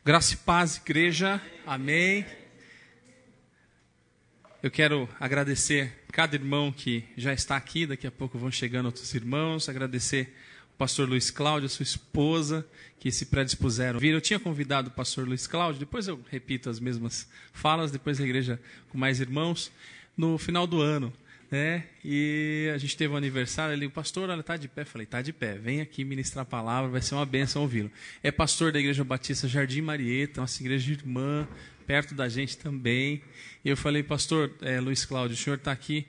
Graça e paz, igreja. Amém. Eu quero agradecer cada irmão que já está aqui. Daqui a pouco vão chegando outros irmãos. Agradecer o pastor Luiz Cláudio, a sua esposa, que se predispuseram a vir. Eu tinha convidado o pastor Luiz Cláudio, depois eu repito as mesmas falas, depois a igreja com mais irmãos, no final do ano. E a gente teve um aniversário, ele, o pastor, olha, está de pé. Eu falei, está de pé, vem aqui ministrar a palavra, vai ser uma bênção ouvi-lo. É pastor da Igreja Batista Jardim Marieta, nossa igreja irmã, perto da gente também. E eu falei, pastor Luiz Cláudio, o senhor está aqui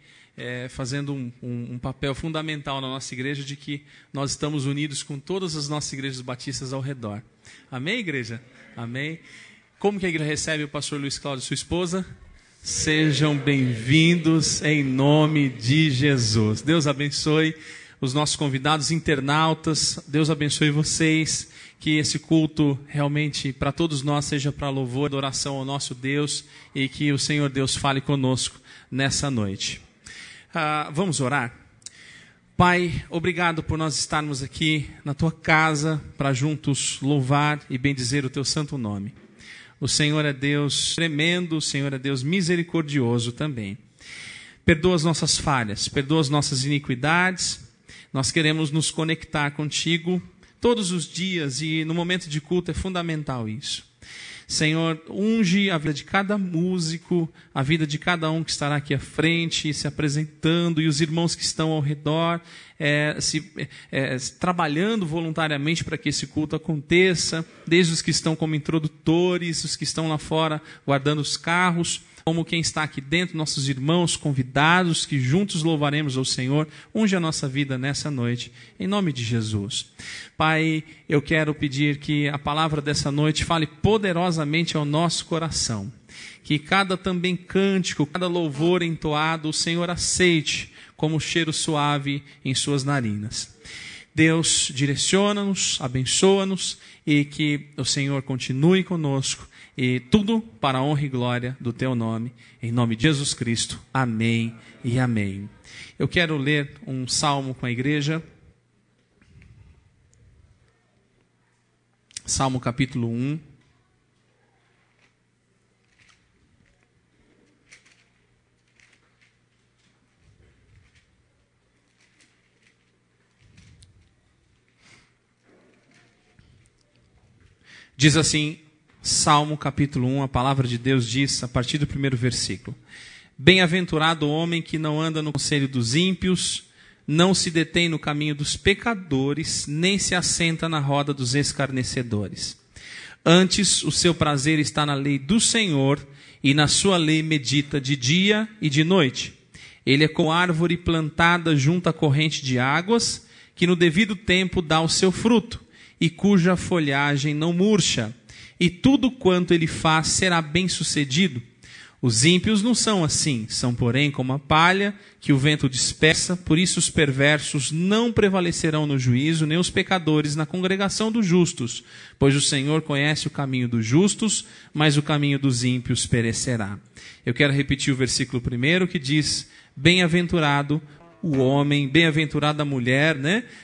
fazendo um papel fundamental na nossa igreja, de que nós estamos unidos com todas as nossas igrejas batistas ao redor. Amém, igreja? Amém. Como que a igreja recebe o pastor Luiz Cláudio e sua esposa? Sejam bem-vindos em nome de Jesus. Deus abençoe os nossos convidados internautas. Deus abençoe vocês. Que esse culto realmente para todos nós seja para louvor e adoração ao nosso Deus, e que o Senhor Deus fale conosco nessa noite. Vamos orar? Pai, obrigado por nós estarmos aqui na Tua casa para juntos louvar e bendizer o Teu santo nome. O Senhor é Deus tremendo, o Senhor é Deus misericordioso também. Perdoa as nossas falhas, perdoa as nossas iniquidades. Nós queremos nos conectar contigo todos os dias, e no momento de culto é fundamental isso. Senhor, unge a vida de cada músico, a vida de cada um que estará aqui à frente, se apresentando, e os irmãos que estão ao redor, trabalhando voluntariamente para que esse culto aconteça, desde os que estão como introdutores, os que estão lá fora guardando os carros, como quem está aqui dentro, nossos irmãos convidados, que juntos louvaremos ao Senhor. Unge a nossa vida nessa noite, em nome de Jesus. Pai, eu quero pedir que a palavra dessa noite fale poderosamente ao nosso coração. Que cada também cântico, cada louvor entoado, o Senhor aceite como cheiro suave em suas narinas. Deus, direciona-nos, abençoa-nos, e que o Senhor continue conosco, e tudo para a honra e glória do Teu nome, em nome de Jesus Cristo. Amém e amém. Eu quero ler um salmo com a igreja. Salmo capítulo 1. Diz assim, Salmo capítulo 1, a palavra de Deus diz, a partir do primeiro versículo: Bem-aventurado o homem que não anda no conselho dos ímpios, não se detém no caminho dos pecadores, nem se assenta na roda dos escarnecedores. Antes, o seu prazer está na lei do Senhor, e na sua lei medita de dia e de noite. Ele é como árvore plantada junto à corrente de águas, que no devido tempo dá o seu fruto, e cuja folhagem não murcha, e tudo quanto ele faz será bem-sucedido. Os ímpios não são assim, são porém como a palha que o vento dispersa. Por isso os perversos não prevalecerão no juízo, nem os pecadores na congregação dos justos. Pois o Senhor conhece o caminho dos justos, mas o caminho dos ímpios perecerá. Eu quero repetir o versículo primeiro, que diz: Bem-aventurado o homem, bem-aventurada a mulher,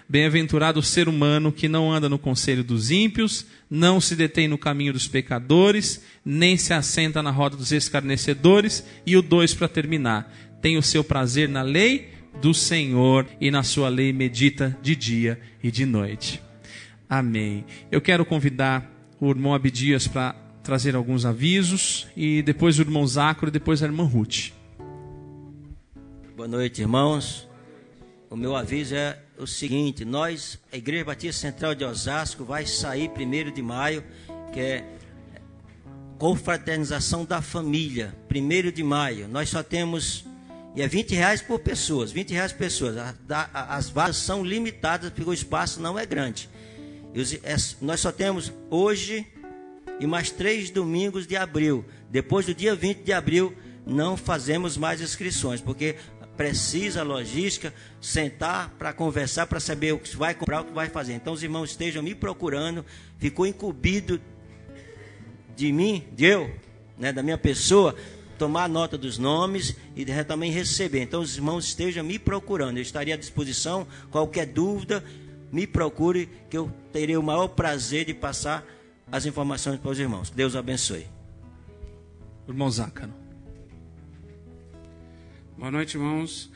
Bem-aventurado o ser humano que não anda no conselho dos ímpios, não se detém no caminho dos pecadores, nem se assenta na roda dos escarnecedores. E o 2 para terminar: tem o seu prazer na lei do Senhor, e na sua lei medita de dia e de noite. Amém. Eu quero convidar o irmão Abdias para trazer alguns avisos, e depois o irmão Zacro, e depois a irmã Ruth. Boa noite, irmãos. O meu aviso é o seguinte: nós, a Igreja Batista Central de Osasco, vai sair 1º de maio, que é confraternização da família. 1º de maio. Nós só temos, e é R$20 por pessoas, R$20 por pessoas. As vagas são limitadas, porque o espaço não é grande. Nós só temos hoje e mais 3 domingos de abril. Depois do dia 20 de abril, não fazemos mais inscrições, porque precisa logística, sentar para conversar, para saber o que vai comprar, o que vai fazer. Então os irmãos estejam me procurando. Ficou incumbido de mim, da minha pessoa, tomar nota dos nomes e também receber. Então os irmãos estejam me procurando. Eu estaria à disposição. Qualquer dúvida, me procure, que eu terei o maior prazer de passar as informações para os irmãos. Deus abençoe. Irmão Zácaro. Boa noite, irmãos.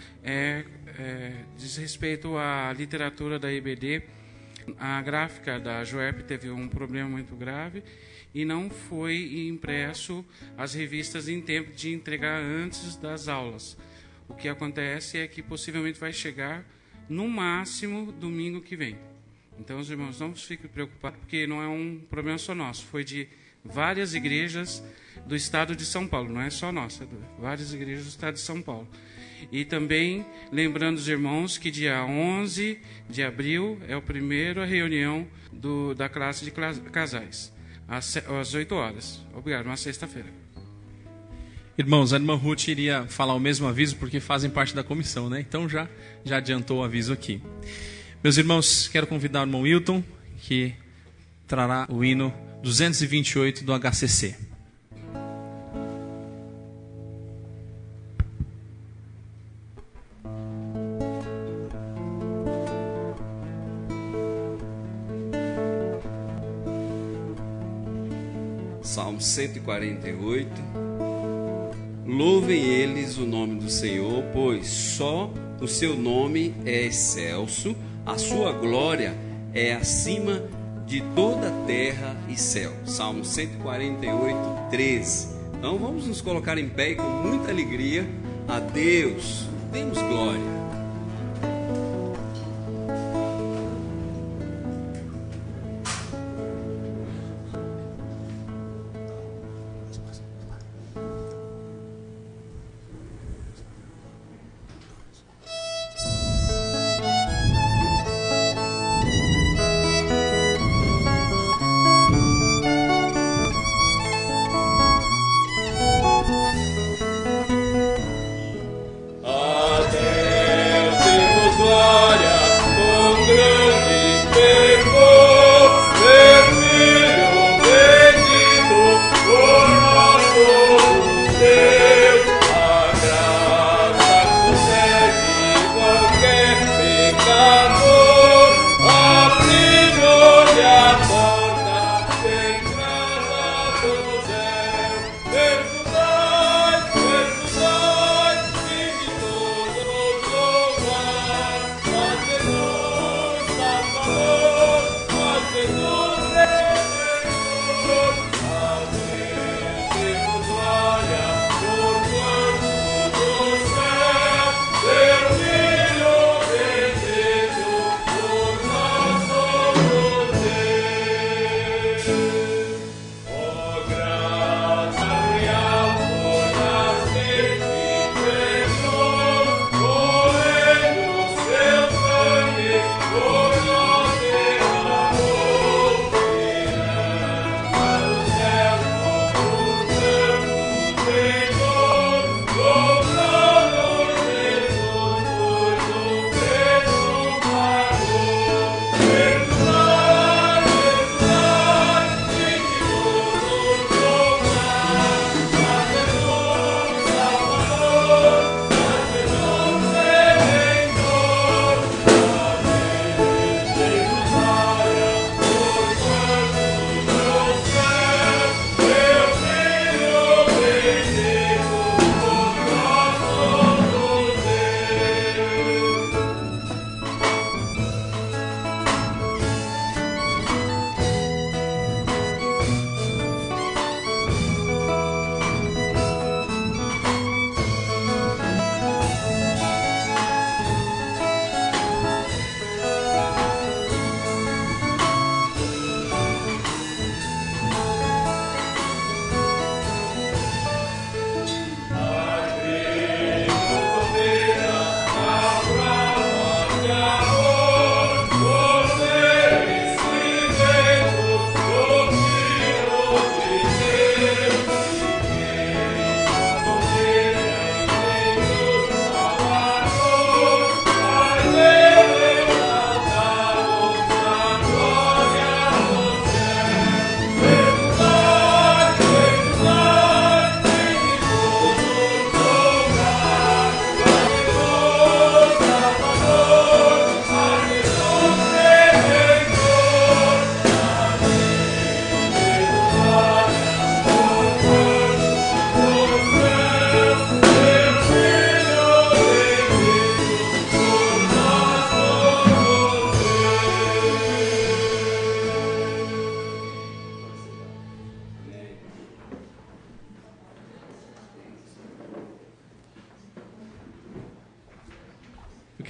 Diz respeito à literatura da IBD, a gráfica da Joep teve um problema muito grave e não foi impresso as revistas em tempo de entregar antes das aulas. O que acontece é que possivelmente vai chegar no máximo domingo que vem. Então, os irmãos, não fiquem preocupados, porque não é um problema só nosso, foi de várias igrejas do estado de São Paulo, não é só nossa, várias igrejas do estado de São Paulo. E também lembrando os irmãos que dia 11 de abril é a primeira reunião da classe de casais, às 8 horas. Obrigado, uma sexta-feira. Irmãos, a irmã Ruth iria falar o mesmo aviso porque fazem parte da comissão, né? Então já adiantou o aviso aqui. Meus irmãos, quero convidar o irmão Wilton, que trará o hino 228 do HCC. Salmo 148. Louvem eles o nome do Senhor, pois só o seu nome é excelso, a sua glória é acima de toda a terra e céu. Salmo 148, 13. Então vamos nos colocar em pé e com muita alegria a Deus demos glória. Até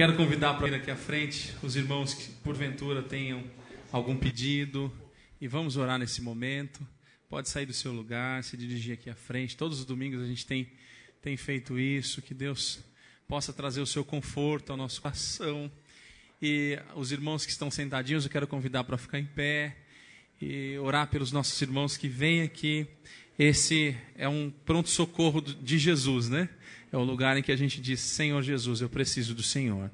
Quero convidar para vir aqui à frente os irmãos que porventura tenham algum pedido e vamos orar nesse momento. Pode sair do seu lugar, se dirigir aqui à frente. Todos os domingos a gente tem feito isso. Que Deus possa trazer o seu conforto ao nosso coração. E os irmãos que estão sentadinhos, eu quero convidar para ficar em pé e orar pelos nossos irmãos que vêm aqui. Esse é um pronto-socorro de Jesus, né? É o lugar em que a gente diz: Senhor Jesus, eu preciso do Senhor.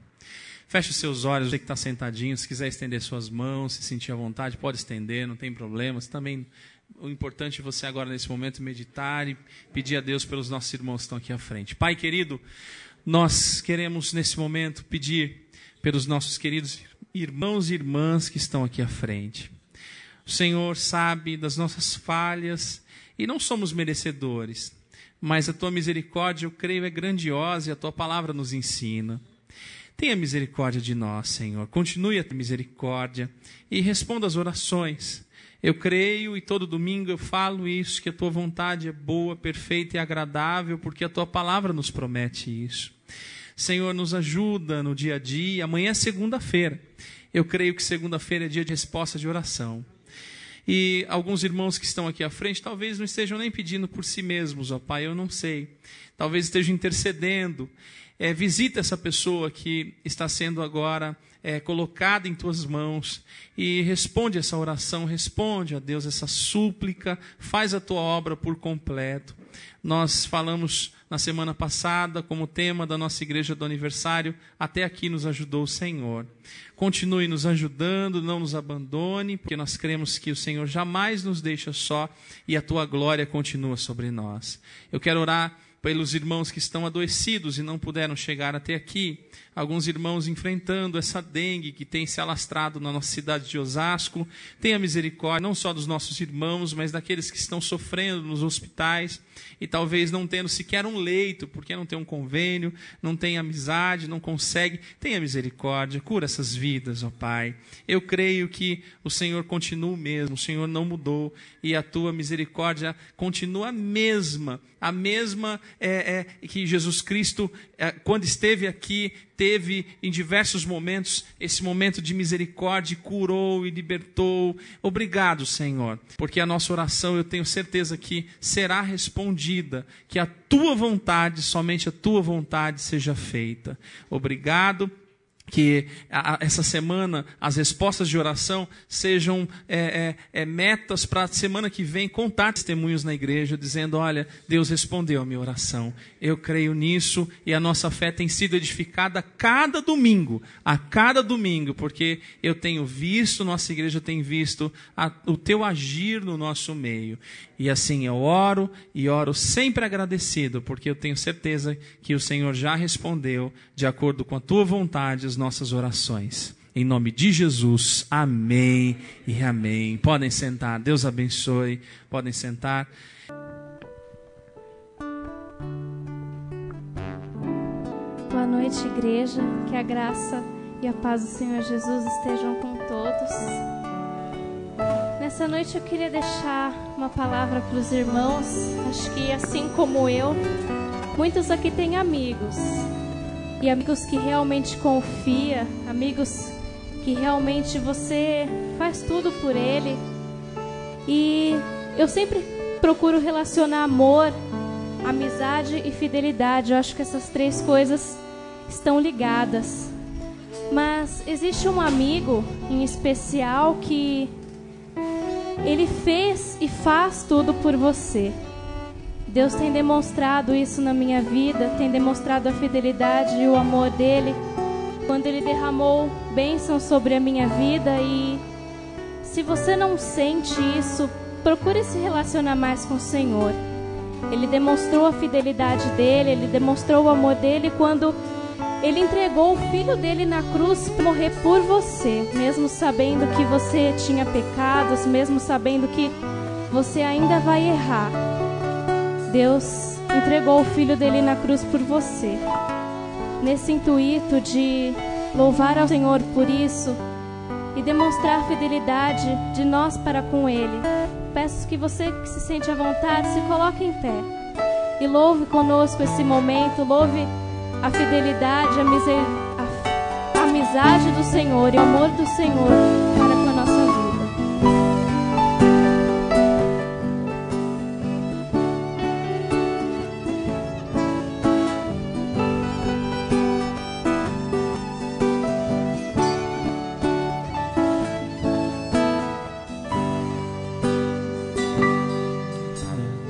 Feche os seus olhos, você que está sentadinho, se quiser estender suas mãos, se sentir à vontade, pode estender, não tem problema. Também, o importante é você agora nesse momento meditar e pedir a Deus pelos nossos irmãos que estão aqui à frente. Pai querido, nós queremos nesse momento pedir pelos nossos queridos irmãos e irmãs que estão aqui à frente. O Senhor sabe das nossas falhas e não somos merecedores, mas a tua misericórdia, eu creio, é grandiosa e a tua palavra nos ensina. Tenha misericórdia de nós, Senhor. Continue a ter misericórdia e responda às orações. Eu creio e todo domingo eu falo isso, que a tua vontade é boa, perfeita e agradável, porque a tua palavra nos promete isso. Senhor, nos ajuda no dia a dia. Amanhã é segunda-feira. Eu creio que segunda-feira é dia de resposta de oração. E alguns irmãos que estão aqui à frente talvez não estejam nem pedindo por si mesmos, ó Pai, eu não sei. Talvez estejam intercedendo. Visita essa pessoa que está sendo agora colocada em tuas mãos e responde essa oração, responde a Deus essa súplica, faz a tua obra por completo. Nós falamos na semana passada como tema da nossa igreja do aniversário, até aqui nos ajudou o Senhor. Continue nos ajudando, não nos abandone, porque nós cremos que o Senhor jamais nos deixa só e a tua glória continua sobre nós. Eu quero orar pelos irmãos que estão adoecidos e não puderam chegar até aqui. Alguns irmãos enfrentando essa dengue que tem se alastrado na nossa cidade de Osasco. Tenha misericórdia não só dos nossos irmãos, mas daqueles que estão sofrendo nos hospitais e talvez não tendo sequer um leito, porque não tem um convênio, não tem amizade, não consegue. Tenha misericórdia, cura essas vidas, ó Pai. Eu creio que o Senhor continua o mesmo, o Senhor não mudou e a tua misericórdia continua a mesma que Jesus Cristo, quando esteve aqui, teve em diversos momentos esse momento de misericórdia, curou e libertou. Obrigado, Senhor, porque a nossa oração, eu tenho certeza que será respondida, que a tua vontade, somente a tua vontade seja feita. Obrigado. Que essa semana as respostas de oração sejam metas para a semana que vem contar testemunhos na igreja, dizendo: olha, Deus respondeu a minha oração. Eu creio nisso e a nossa fé tem sido edificada a cada domingo, porque eu tenho visto, nossa igreja tem visto o teu agir no nosso meio. E assim eu oro e oro sempre agradecido, porque eu tenho certeza que o Senhor já respondeu de acordo com a tua vontade as nossas orações. Em nome de Jesus, amém e amém. Podem sentar, Deus abençoe, podem sentar. Boa noite, igreja, que a graça e a paz do Senhor Jesus estejam com todos. Nessa noite eu queria deixar uma palavra para os irmãos. Acho que assim como eu, muitos aqui têm amigos. E amigos que realmente confia, amigos que realmente você faz tudo por ele. E eu sempre procuro relacionar amor, amizade e fidelidade. Eu acho que essas três coisas estão ligadas. Mas existe um amigo em especial que ele fez e faz tudo por você. Deus tem demonstrado isso na minha vida, tem demonstrado a fidelidade e o amor dele, quando ele derramou bênçãos sobre a minha vida. E se você não sente isso, procure se relacionar mais com o Senhor. Ele demonstrou a fidelidade dele, ele demonstrou o amor dele quando ele entregou o filho dele na cruz para morrer por você, mesmo sabendo que você tinha pecados, mesmo sabendo que você ainda vai errar. Deus entregou o filho dele na cruz por você. Nesse intuito de louvar ao Senhor por isso e demonstrar a fidelidade de nós para com ele, peço que você que se sente à vontade, se coloque em pé e louve conosco esse momento, louve a fidelidade, amizade do Senhor e o amor do Senhor para com a nossa vida.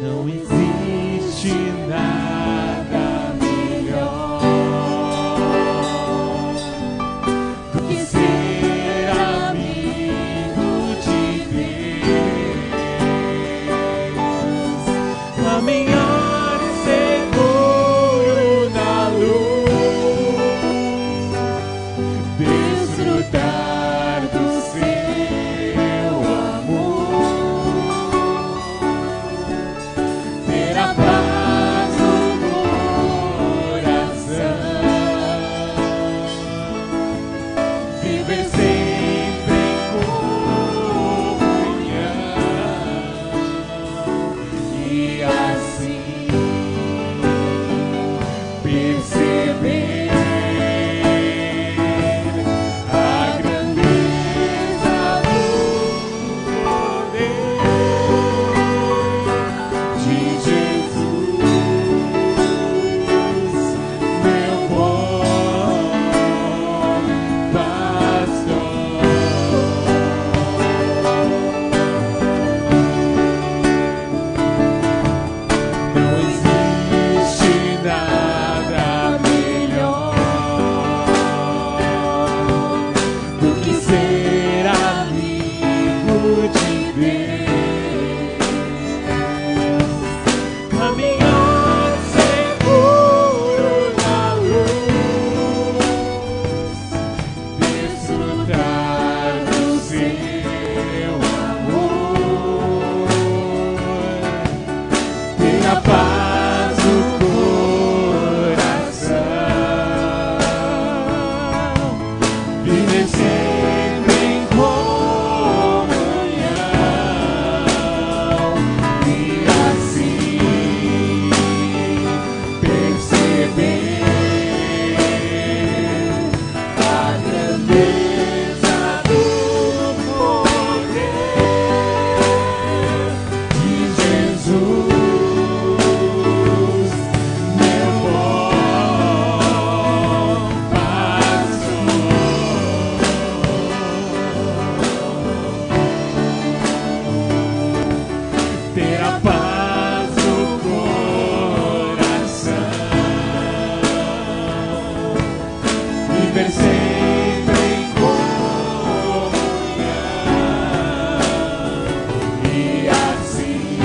Não existe nada melhor do que ser amigo de Deus, caminhar seguro na luz, desfrutar do seu amor, ter a paz no coração, viver sempre em comunhão e assim perceber a grandeza do poder de Jesus, meu bom pastor. Não existe nada melhor do que ser amigo de Deus, caminhar seguro na luz, desfrutar do seu amor, ter a paz no coração, viver sempre em comunhão e assim perceber a grandeza do poder de Jesus, meu bom pastor. Ter a paz no coração, viver sempre em comunhão e assim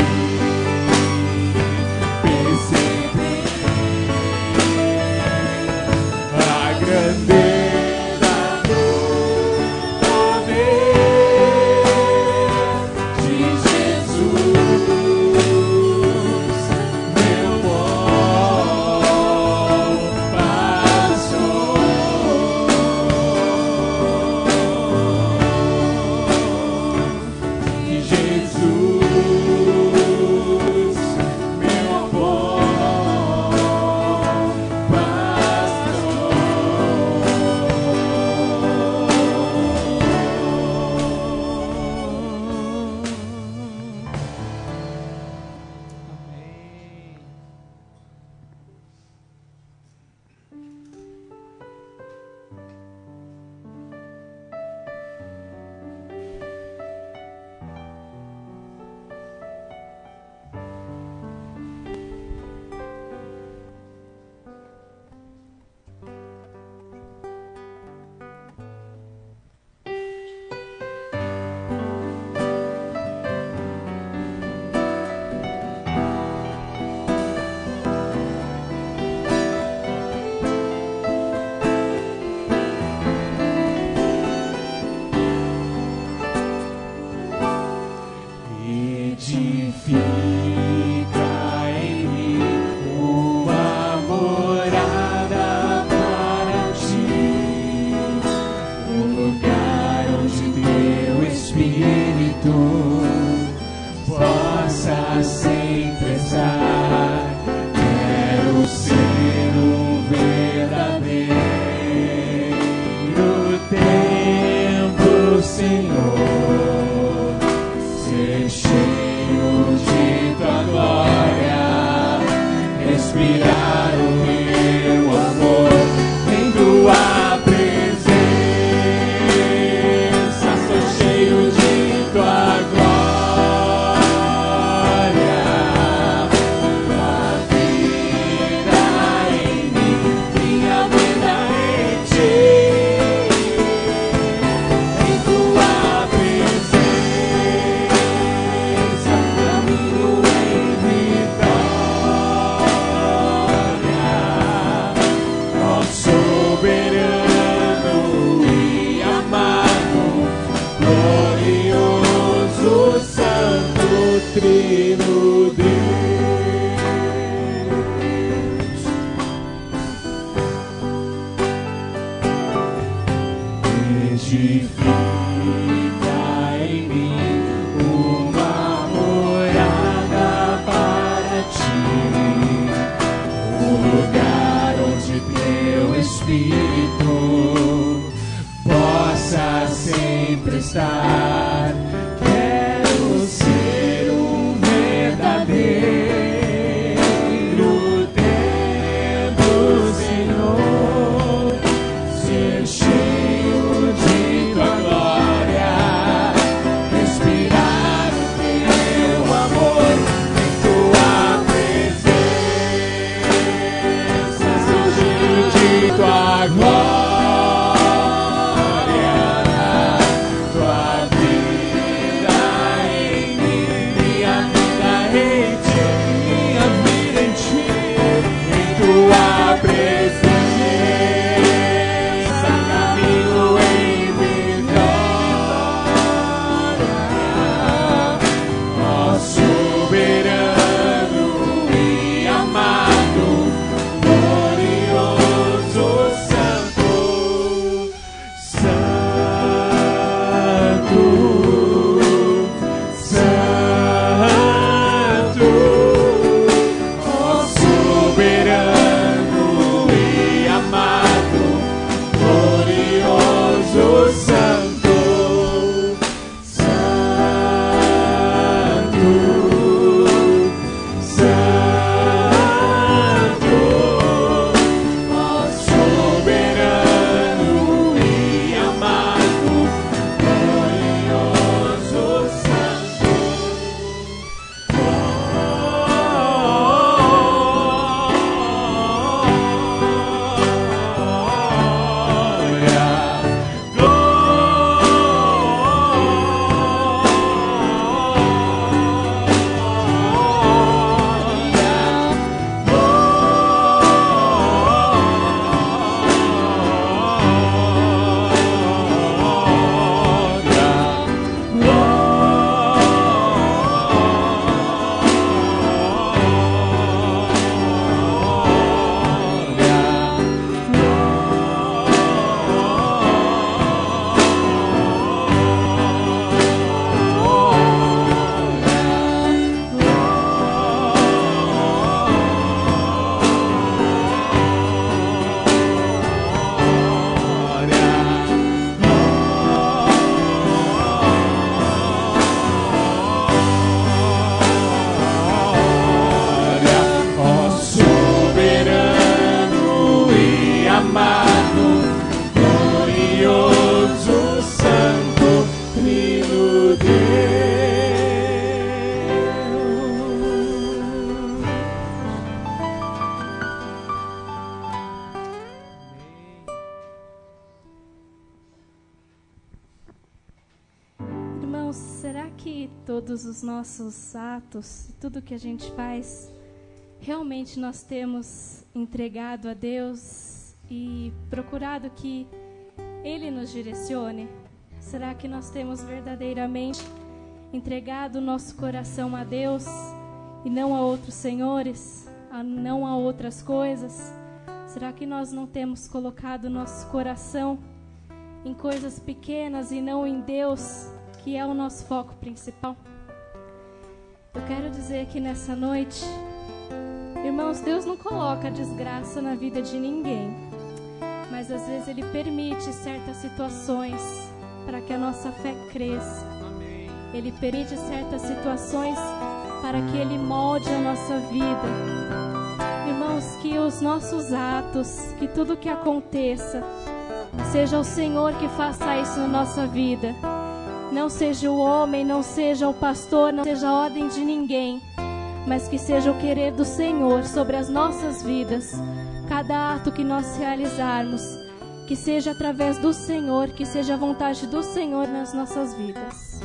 perceber a grandeza do poder de Jesus, meu bom pastor. De Jesus, meu bom pastor. verdadeiro Quero ser um verdadeiro templo, Senhor, ser cheio de tua glória, respirar o teu amor em tua presença, ser cheio de tua glória. Todos os nossos atos, tudo que a gente faz, realmente nós temos entregado a Deus e procurado que Ele nos direcione? Será que nós temos verdadeiramente entregado o nosso coração a Deus e não a outros senhores, não a outras coisas? Será que nós não temos colocado o nosso coração em coisas pequenas e não em Deus, que é o nosso foco principal? Eu quero dizer que nessa noite, irmãos, Deus não coloca desgraça na vida de ninguém, mas às vezes Ele permite certas situações para que a nossa fé cresça. Ele permite certas situações para que Ele molde a nossa vida. Irmãos, que os nossos atos, que tudo que aconteça, seja o Senhor que faça isso na nossa vida. Não seja o homem, não seja o pastor, não seja a ordem de ninguém, mas que seja o querer do Senhor sobre as nossas vidas. Cada ato que nós realizarmos, que seja através do Senhor, que seja a vontade do Senhor nas nossas vidas.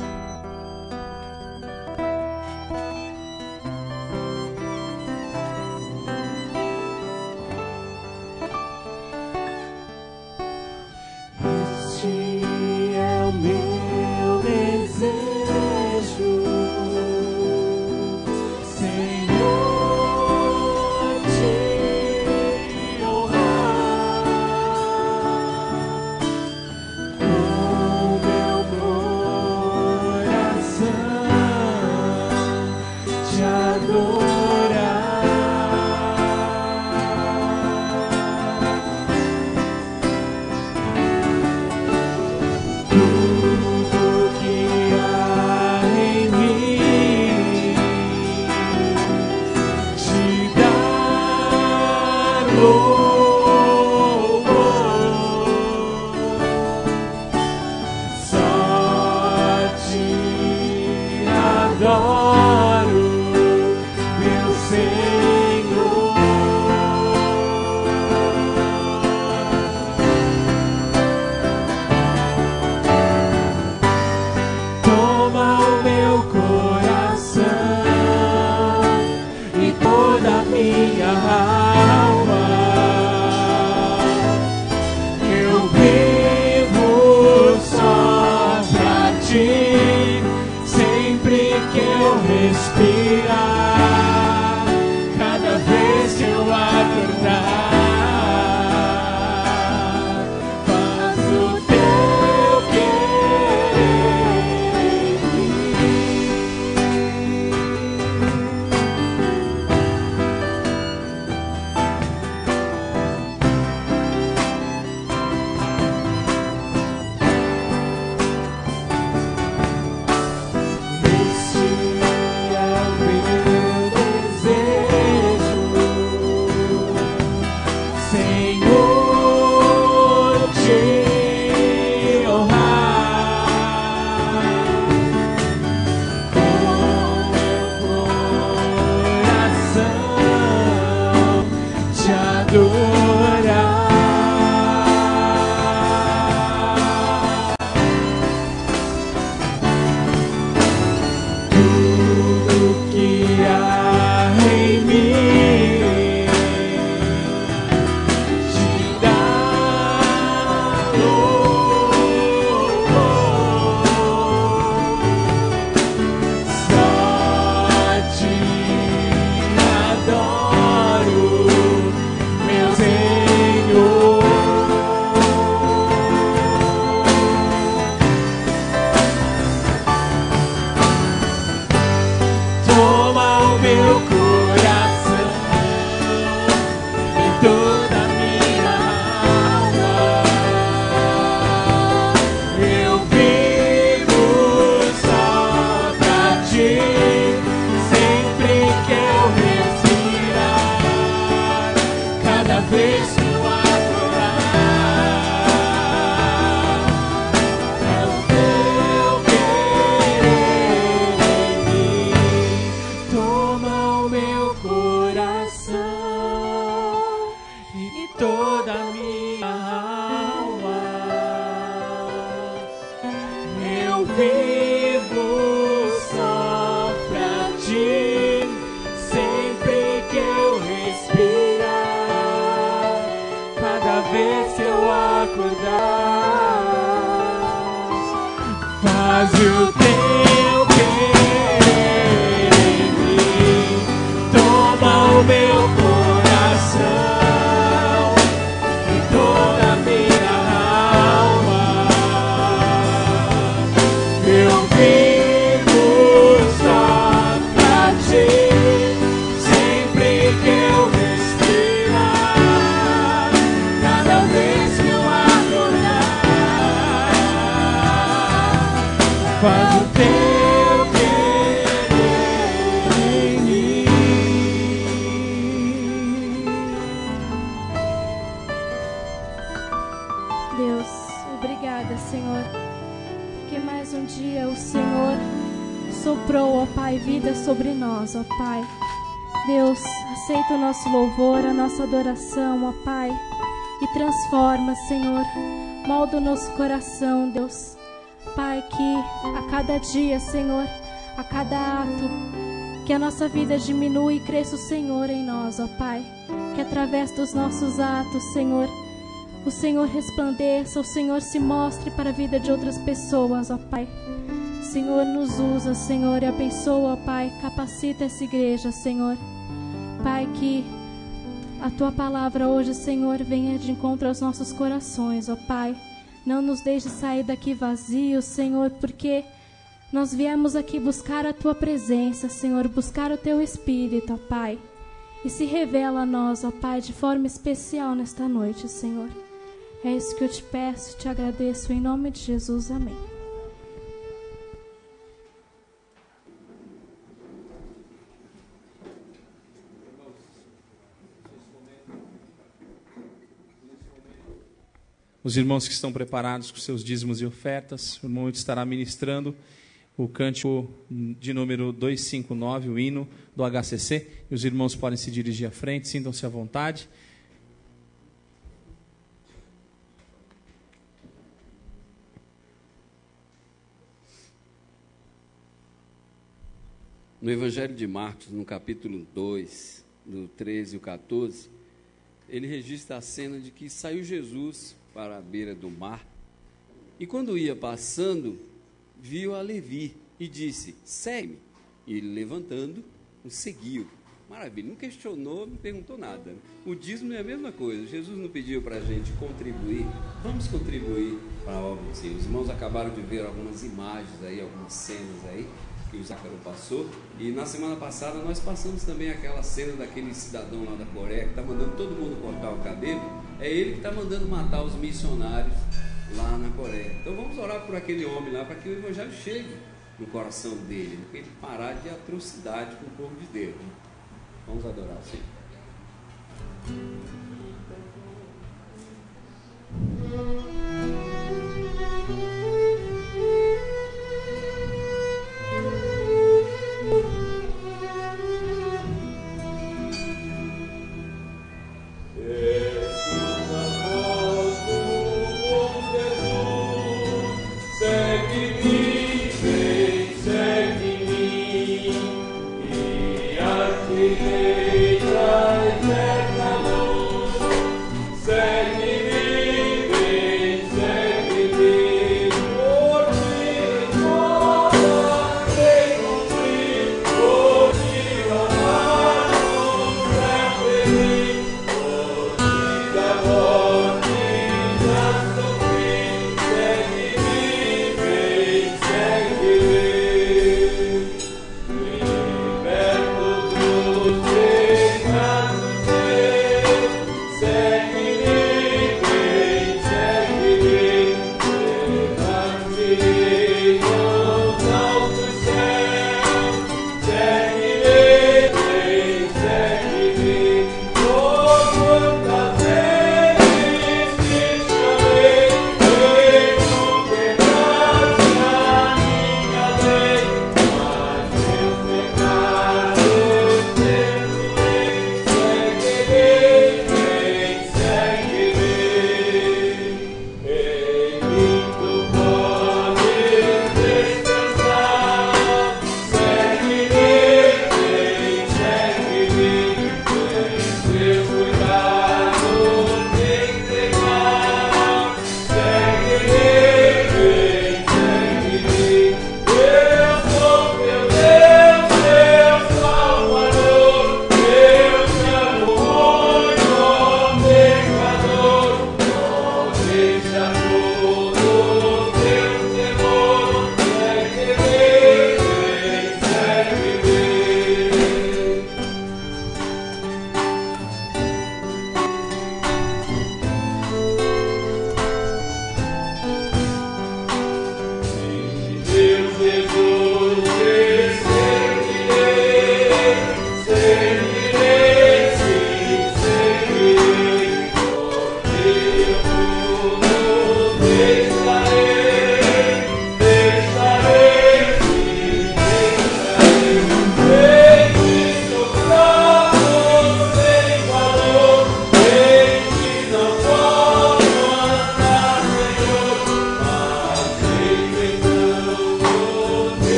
Louvor, a nossa adoração, ó Pai, e transforma, Senhor, molda o nosso coração, Deus. Pai, que a cada dia, Senhor, a cada ato, que a nossa vida diminua e cresça o Senhor em nós, ó Pai. Que através dos nossos atos, Senhor, o Senhor resplandeça, o Senhor se mostre para a vida de outras pessoas, ó Pai. Senhor, nos usa, Senhor, e abençoa, ó Pai, capacita essa igreja, Senhor. Pai, que a Tua palavra hoje, Senhor, venha de encontro aos nossos corações, ó Pai. Não nos deixe sair daqui vazios, Senhor, porque Nós viemos aqui buscar a Tua presença, Senhor, buscar o Teu Espírito, ó Pai. E se revela a nós, ó Pai, de forma especial nesta noite, Senhor. É isso que eu te peço, te agradeço, em nome de Jesus, amém. Os irmãos que estão preparados com seus dízimos e ofertas, o irmão estará ministrando o cântico de número 259, o hino do HCC, e os irmãos podem se dirigir à frente, sintam-se à vontade. No Evangelho de Marcos, no capítulo 2, do 13 e o 14, ele registra a cena de que saiu Jesus para a beira do mar, e quando ia passando, viu a Levi e disse: segue-me. E ele, levantando, o seguiu. Maravilha, não questionou, não perguntou nada. O dízimo é a mesma coisa. Jesus não pediu para a gente contribuir. Vamos contribuir para a obra do Senhor. Os irmãos acabaram de ver algumas imagens aí, algumas cenas aí que o Zácaro passou, e na semana passada nós passamos também aquela cena daquele cidadão lá da Coreia que está mandando todo mundo cortar o cabelo. É ele que está mandando matar os missionários lá na Coreia. Então vamos orar por aquele homem lá, para que o evangelho chegue no coração dele, para ele parar de atrocidade com o povo de Deus. Vamos adorar o Senhor.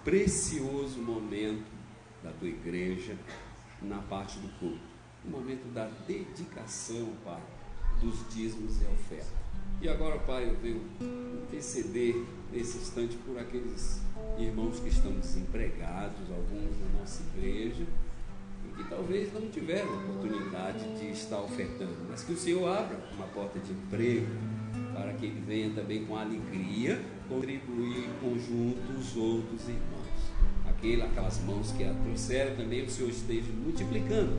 Precioso momento da tua igreja na parte do culto, o momento da dedicação, Pai, dos dízimos e oferta. E agora, Pai, eu venho interceder nesse instante por aqueles irmãos que estão desempregados, alguns na nossa igreja, e que talvez não tiveram oportunidade de estar ofertando, mas que o Senhor abra uma porta de emprego, para que ele venha também com alegria contribuir conjunto os outros irmãos. Aquelas mãos que a trouxeram também, o Senhor esteja multiplicando,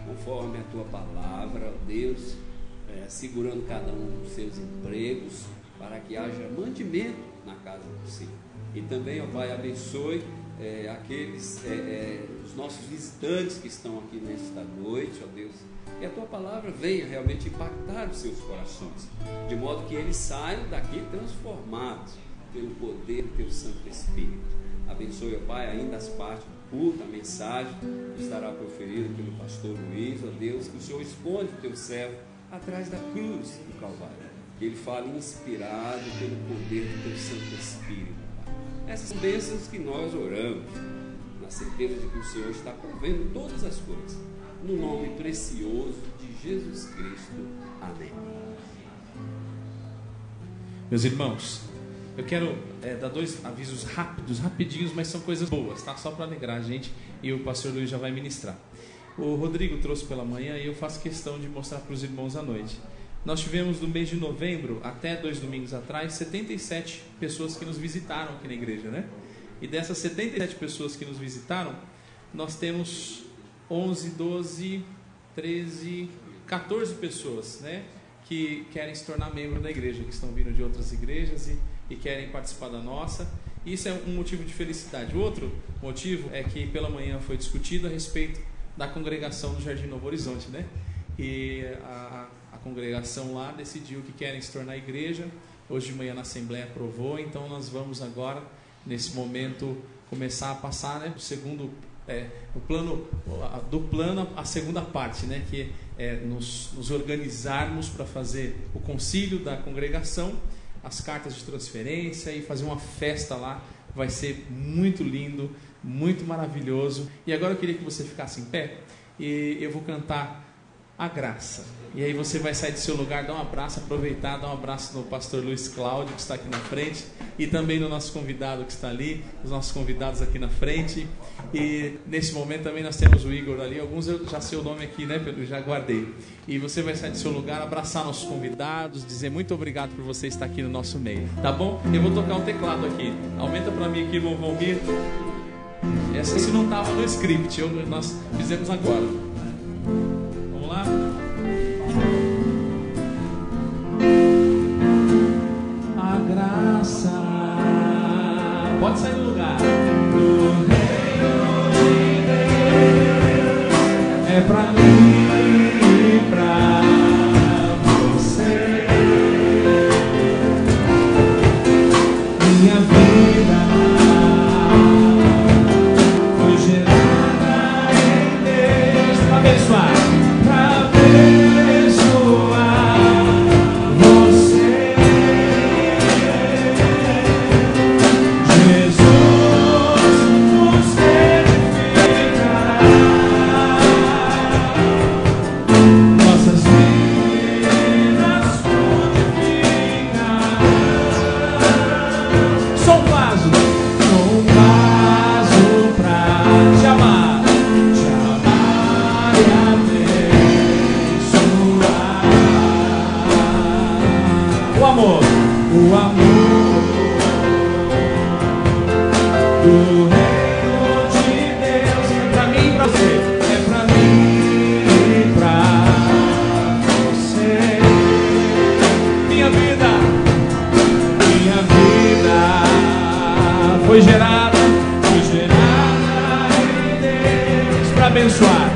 conforme a tua palavra, ó Deus, segurando cada um dos seus empregos, para que haja mantimento na casa do Senhor. E também, ó Pai, abençoe os nossos visitantes que estão aqui nesta noite, ó Deus, que a tua palavra venha realmente impactar os seus corações, de modo que eles saiam daqui transformados pelo poder do teu Santo Espírito. Abençoe, ó Pai, ainda as partes do culto, a mensagem que estará proferida pelo pastor Luiz, ó Deus, que o Senhor esconde o teu servo atrás da cruz do Calvário, que ele fale inspirado pelo poder do teu Santo Espírito. Essas são bênçãos que nós oramos, na certeza de que o Senhor está provendo todas as coisas, no nome precioso de Jesus Cristo. Amém. Meus irmãos, eu quero dar 2 avisos rapidinhos, mas são coisas boas, tá? Só para alegrar a gente, e o pastor Luiz já vai ministrar. O Rodrigo trouxe pela manhã e eu faço questão de mostrar para os irmãos à noite. Nós tivemos no mês de novembro, até 2 domingos atrás, 77 pessoas que nos visitaram aqui na igreja, né? E dessas 77 pessoas que nos visitaram, nós temos 11, 12, 13, 14 pessoas, né? Que querem se tornar membro da igreja, que estão vindo de outras igrejas e querem participar da nossa. Isso é um motivo de felicidade. O outro motivo é que pela manhã foi discutido a respeito da congregação do Jardim Novo Horizonte, né? E a congregação lá decidiu que querem se tornar igreja. Hoje de manhã na Assembleia aprovou, então nós vamos agora, nesse momento, começar a passar, né, o plano a segunda parte, né, que é nos organizarmos para fazer o concílio da congregação, as cartas de transferência e fazer uma festa lá. Vai ser muito lindo, muito maravilhoso. E agora eu queria que você ficasse em pé e eu vou cantar A Graça. E aí você vai sair do seu lugar, dar um abraço, aproveitar, dar um abraço no pastor Luiz Cláudio, que está aqui na frente, e também no nosso convidado que está ali, os nossos convidados aqui na frente. E nesse momento também nós temos o Igor ali, alguns eu já sei o nome aqui, né, Pedro? Já guardei. E você vai sair do seu lugar, abraçar nossos convidados, dizer muito obrigado por você estar aqui no nosso meio, tá bom? Eu vou tocar um teclado aqui. Aumenta para mim aqui, irmão Valmir. Esse não estava no script, nós fizemos agora. Vamos lá? A graça, pode sair do lugar, do reino de Deus é pra mim e pra você. Minha vida foi gerada em Deus para abençoar, você. Jesus nos edificará, nossas vidas frutificarão. Sou um vaso pra te amar e abençoar. O amor do reino de Deus é pra mim e pra você, é pra mim e pra você. Minha vida foi gerada em Deus pra abençoar,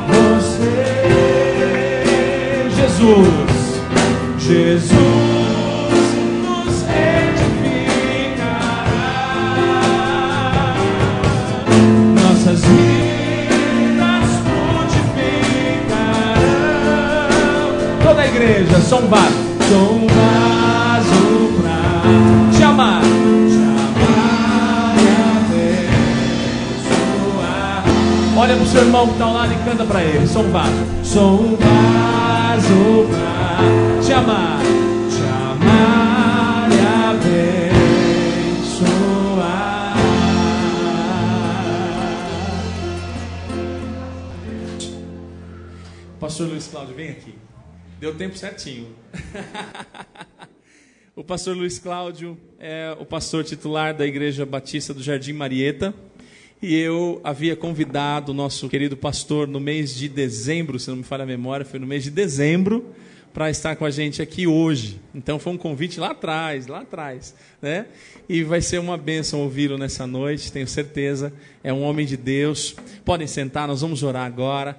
você. Jesus nos edificará, nossas vidas frutificarão. Toda a igreja, sou um vaso pra te amar e abençoar. Olha no seu irmão que está ao lado e canta para ele. Sou um vaso. Sou um vaso pra te amar e abençoar. Pastor Luiz Cláudio, vem aqui. Deu tempo certinho. O pastor Luiz Cláudio é o pastor titular da Igreja Batista do Jardim Marieta. E eu havia convidado o nosso querido pastor no mês de dezembro, se não me falha a memória, foi no mês de dezembro, para estar com a gente aqui hoje. Então foi um convite lá atrás, né? E vai ser uma bênção ouvi-lo nessa noite, tenho certeza. É um homem de Deus. Podem sentar, nós vamos orar agora.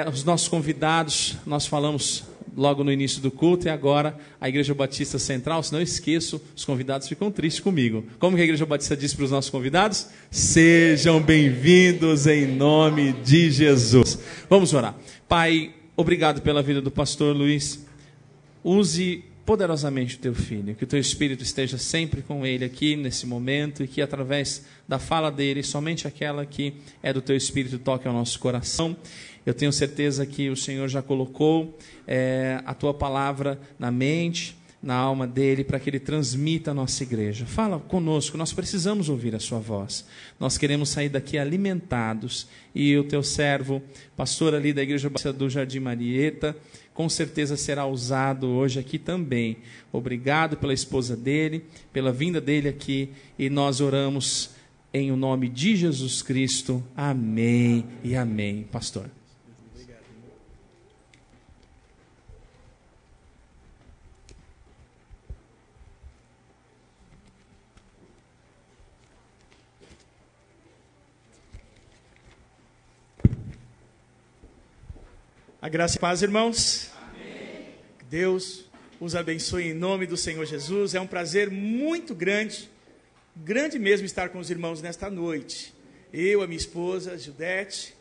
Os nossos convidados, nós falamos logo no início do culto, e agora a Igreja Batista Central, se não esqueço, os convidados ficam tristes comigo. Como que a Igreja Batista diz para os nossos convidados? Sejam bem-vindos em nome de Jesus. Vamos orar. Pai, obrigado pela vida do pastor Luiz. Use poderosamente o teu filho, que o teu Espírito esteja sempre com ele aqui nesse momento, e que através da fala dele, somente aquela que é do teu Espírito toque ao nosso coração. Eu tenho certeza que o Senhor já colocou a tua palavra na mente, na alma dele, para que ele transmita a nossa igreja. Fala conosco, nós precisamos ouvir a sua voz. Nós queremos sair daqui alimentados. E o teu servo, pastor ali da Igreja Batista do Jardim Marieta, com certeza será usado hoje aqui também. Obrigado pela esposa dele, pela vinda dele aqui, e nós oramos em o nome de Jesus Cristo. Amém e amém. Pastor. A graça e paz, irmãos. Amém. Deus os abençoe em nome do Senhor Jesus. É um prazer muito grande mesmo estar com os irmãos nesta noite. Eu, a minha esposa, Judete,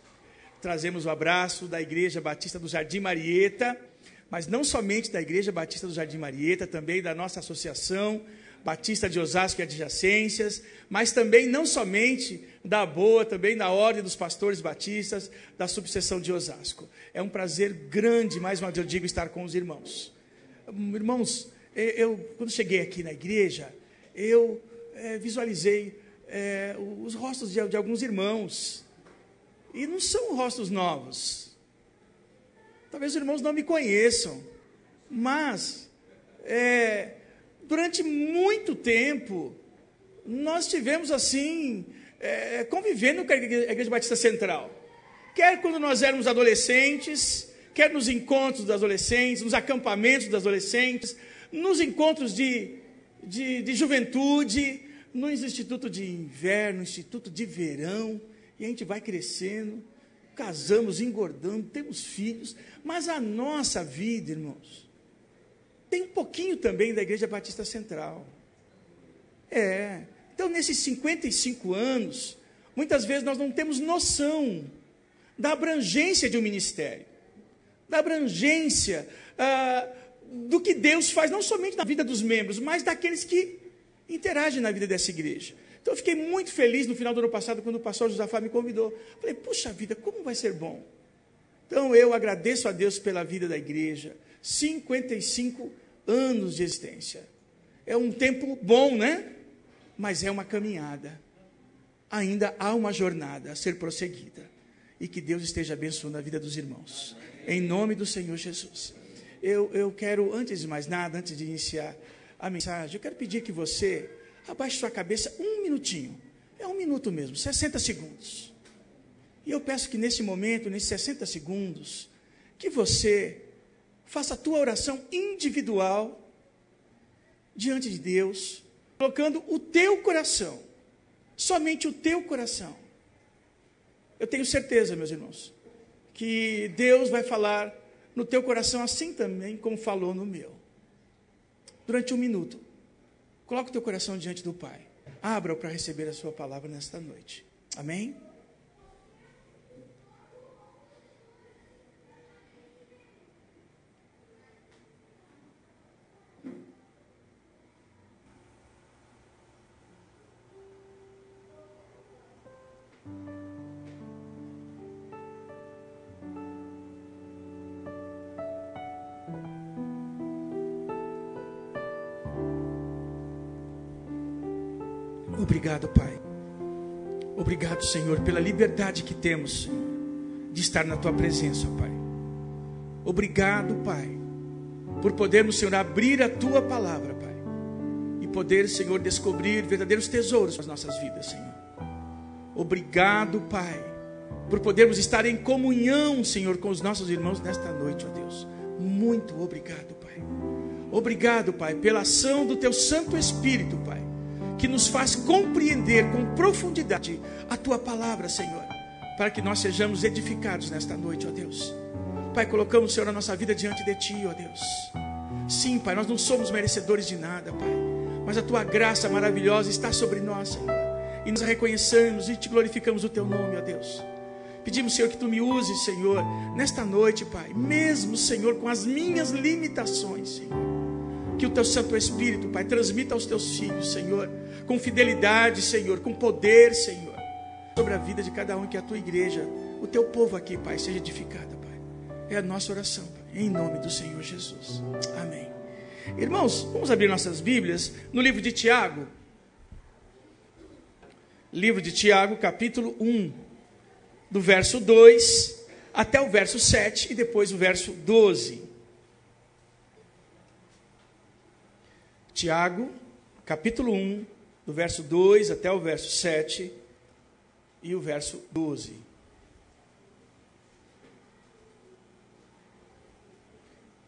trazemos o abraço da Igreja Batista do Jardim Marieta, mas não somente da Igreja Batista do Jardim Marieta, também da nossa associação Batista de Osasco e adjacências, mas também não somente da BOA, também da Ordem dos Pastores Batistas, da subseção de Osasco. É um prazer grande, mais uma vez eu digo, estar com os irmãos. Irmãos, quando cheguei aqui na igreja, eu visualizei os rostos de alguns irmãos, e não são rostos novos. Talvez os irmãos não me conheçam, mas durante muito tempo, nós tivemos assim, convivendo com a Igreja Batista Central. Quer quando nós éramos adolescentes, quer nos encontros dos adolescentes, nos acampamentos dos adolescentes, nos encontros de juventude, no instituto de inverno, instituto de verão, e a gente vai crescendo, casamos, engordando, temos filhos, mas a nossa vida, irmãos, tem um pouquinho também da Igreja Batista Central. Então, nesses 55 anos, muitas vezes nós não temos noção da abrangência de um ministério, da abrangência do que Deus faz, não somente na vida dos membros, mas daqueles que interagem na vida dessa igreja. Então, eu fiquei muito feliz no final do ano passado, quando o pastor Josafá me convidou. Falei, puxa vida, como vai ser bom. Então, eu agradeço a Deus pela vida da igreja. 55 anos de existência. É um tempo bom, né? Mas é uma caminhada. Ainda há uma jornada a ser prosseguida. E que Deus esteja abençoando a vida dos irmãos. Em nome do Senhor Jesus. Eu quero, antes de mais nada, antes de iniciar a mensagem, eu quero pedir que você abaixe sua cabeça um minutinho. É um minuto mesmo, 60 segundos. E eu peço que nesse momento, nesses 60 segundos, que você faça a tua oração individual diante de Deus, colocando o teu coração, somente o teu coração. Eu tenho certeza, meus irmãos, que Deus vai falar no teu coração assim também como falou no meu. Durante um minuto, coloque o teu coração diante do Pai. Abra-o para receber a sua palavra nesta noite. Amém? Obrigado, Pai. Obrigado, Senhor, pela liberdade que temos, Senhor, de estar na Tua presença, Pai. Obrigado, Pai, por podermos, Senhor, abrir a Tua palavra, Pai, e poder, Senhor, descobrir verdadeiros tesouros nas nossas vidas, Senhor. Obrigado, Pai, por podermos estar em comunhão, Senhor, com os nossos irmãos nesta noite, ó Deus. Muito obrigado, Pai. Obrigado, Pai, pela ação do Teu Santo Espírito, Pai, que nos faz compreender com profundidade a Tua palavra, Senhor, para que nós sejamos edificados nesta noite, ó Deus. Pai, colocamos, Senhor, a nossa vida diante de Ti, ó Deus. Sim, Pai, nós não somos merecedores de nada, Pai, mas a Tua graça maravilhosa está sobre nós, Senhor, e nos reconhecemos e Te glorificamos o Teu nome, ó Deus. Pedimos, Senhor, que Tu me uses, Senhor, nesta noite, Pai, mesmo, Senhor, com as minhas limitações, Senhor. Que o Teu Santo Espírito, Pai, transmita aos Teus filhos, Senhor, com fidelidade, Senhor, com poder, Senhor, sobre a vida de cada um, que a Tua igreja, o Teu povo aqui, Pai, seja edificada, Pai. É a nossa oração, Pai, em nome do Senhor Jesus. Amém. Irmãos, vamos abrir nossas Bíblias no livro de Tiago. Livro de Tiago, capítulo 1, do verso 2 até o verso 7 e depois o verso 12. Tiago, capítulo 1, do verso 2 até o verso 7 e o verso 12.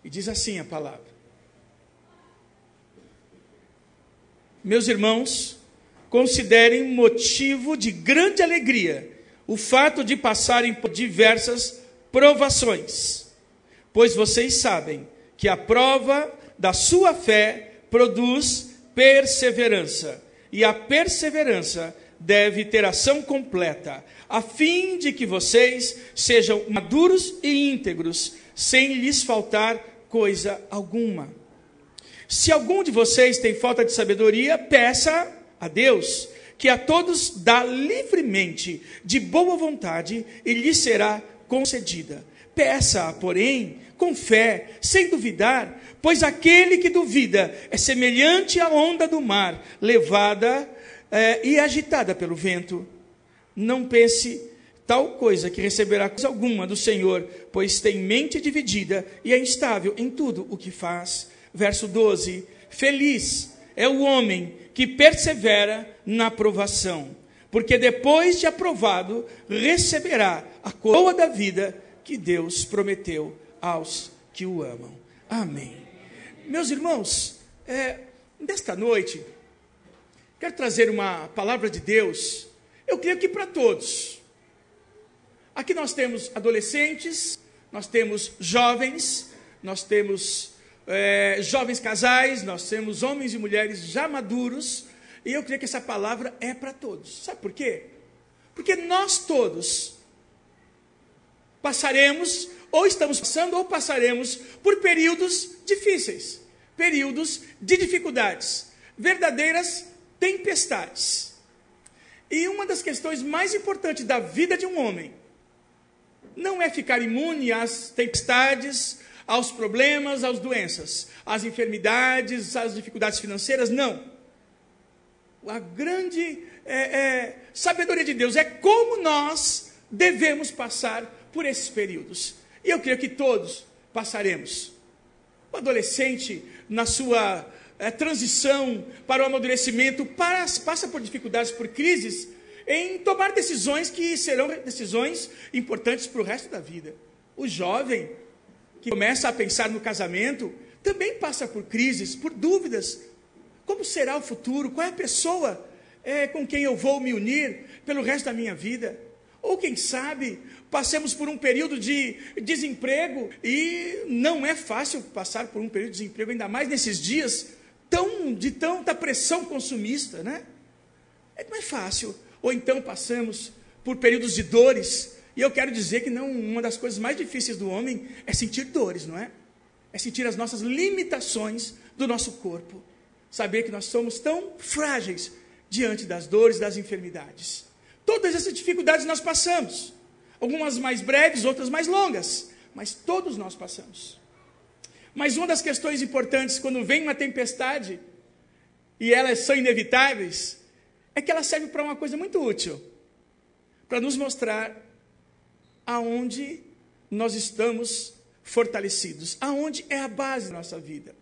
E diz assim a palavra: Meus irmãos, considerem motivo de grande alegria o fato de passarem por diversas provações, pois vocês sabem que a prova da sua fé produz perseverança, e a perseverança deve ter ação completa, a fim de que vocês sejam maduros e íntegros, sem lhes faltar coisa alguma. Se algum de vocês tem falta de sabedoria, peça a Deus, que a todos dá livremente, de boa vontade, e lhe será concedida. Peça, porém, com fé, sem duvidar, pois aquele que duvida é semelhante à onda do mar, levada e agitada pelo vento. Não pense tal coisa que receberá coisa alguma do Senhor, pois tem mente dividida e é instável em tudo o que faz. Verso 12: Feliz é o homem que persevera na provação, porque depois de aprovado, receberá a coroa da vida que Deus prometeu aos que o amam. Amém. Meus irmãos, nesta noite, quero trazer uma palavra de Deus, eu creio que para todos. Aqui nós temos adolescentes, nós temos jovens, nós temos jovens casais, nós temos homens e mulheres já maduros, e eu creio que essa palavra é para todos. Sabe por quê? Porque nós todos passaremos, ou estamos passando, ou passaremos por períodos difíceis, períodos de dificuldades, verdadeiras tempestades. E uma das questões mais importantes da vida de um homem não é ficar imune às tempestades, aos problemas, às doenças, às enfermidades, às dificuldades financeiras, não. A grande sabedoria de Deus é como nós devemos passar por esses períodos. E eu creio que todos passaremos. O adolescente, na sua transição para o amadurecimento, passa por dificuldades, por crises, em tomar decisões que serão decisões importantes para o resto da vida. O jovem que começa a pensar no casamento também passa por crises, por dúvidas. Como será o futuro? Qual é a pessoa com quem eu vou me unir pelo resto da minha vida? Ou quem sabe passemos por um período de desemprego, e não é fácil passar por um período de desemprego, ainda mais nesses dias de tanta pressão consumista, né? Não é fácil. Ou então passamos por períodos de dores, e eu quero dizer que uma das coisas mais difíceis do homem é sentir dores, não é? É sentir as nossas limitações do nosso corpo, saber que nós somos tão frágeis diante das dores, das enfermidades. Todas essas dificuldades nós passamos, algumas mais breves, outras mais longas, mas todos nós passamos. Mas uma das questões importantes, quando vem uma tempestade, e elas são inevitáveis, é que ela serve para uma coisa muito útil, para nos mostrar aonde nós estamos fortalecidos, aonde é a base da nossa vida,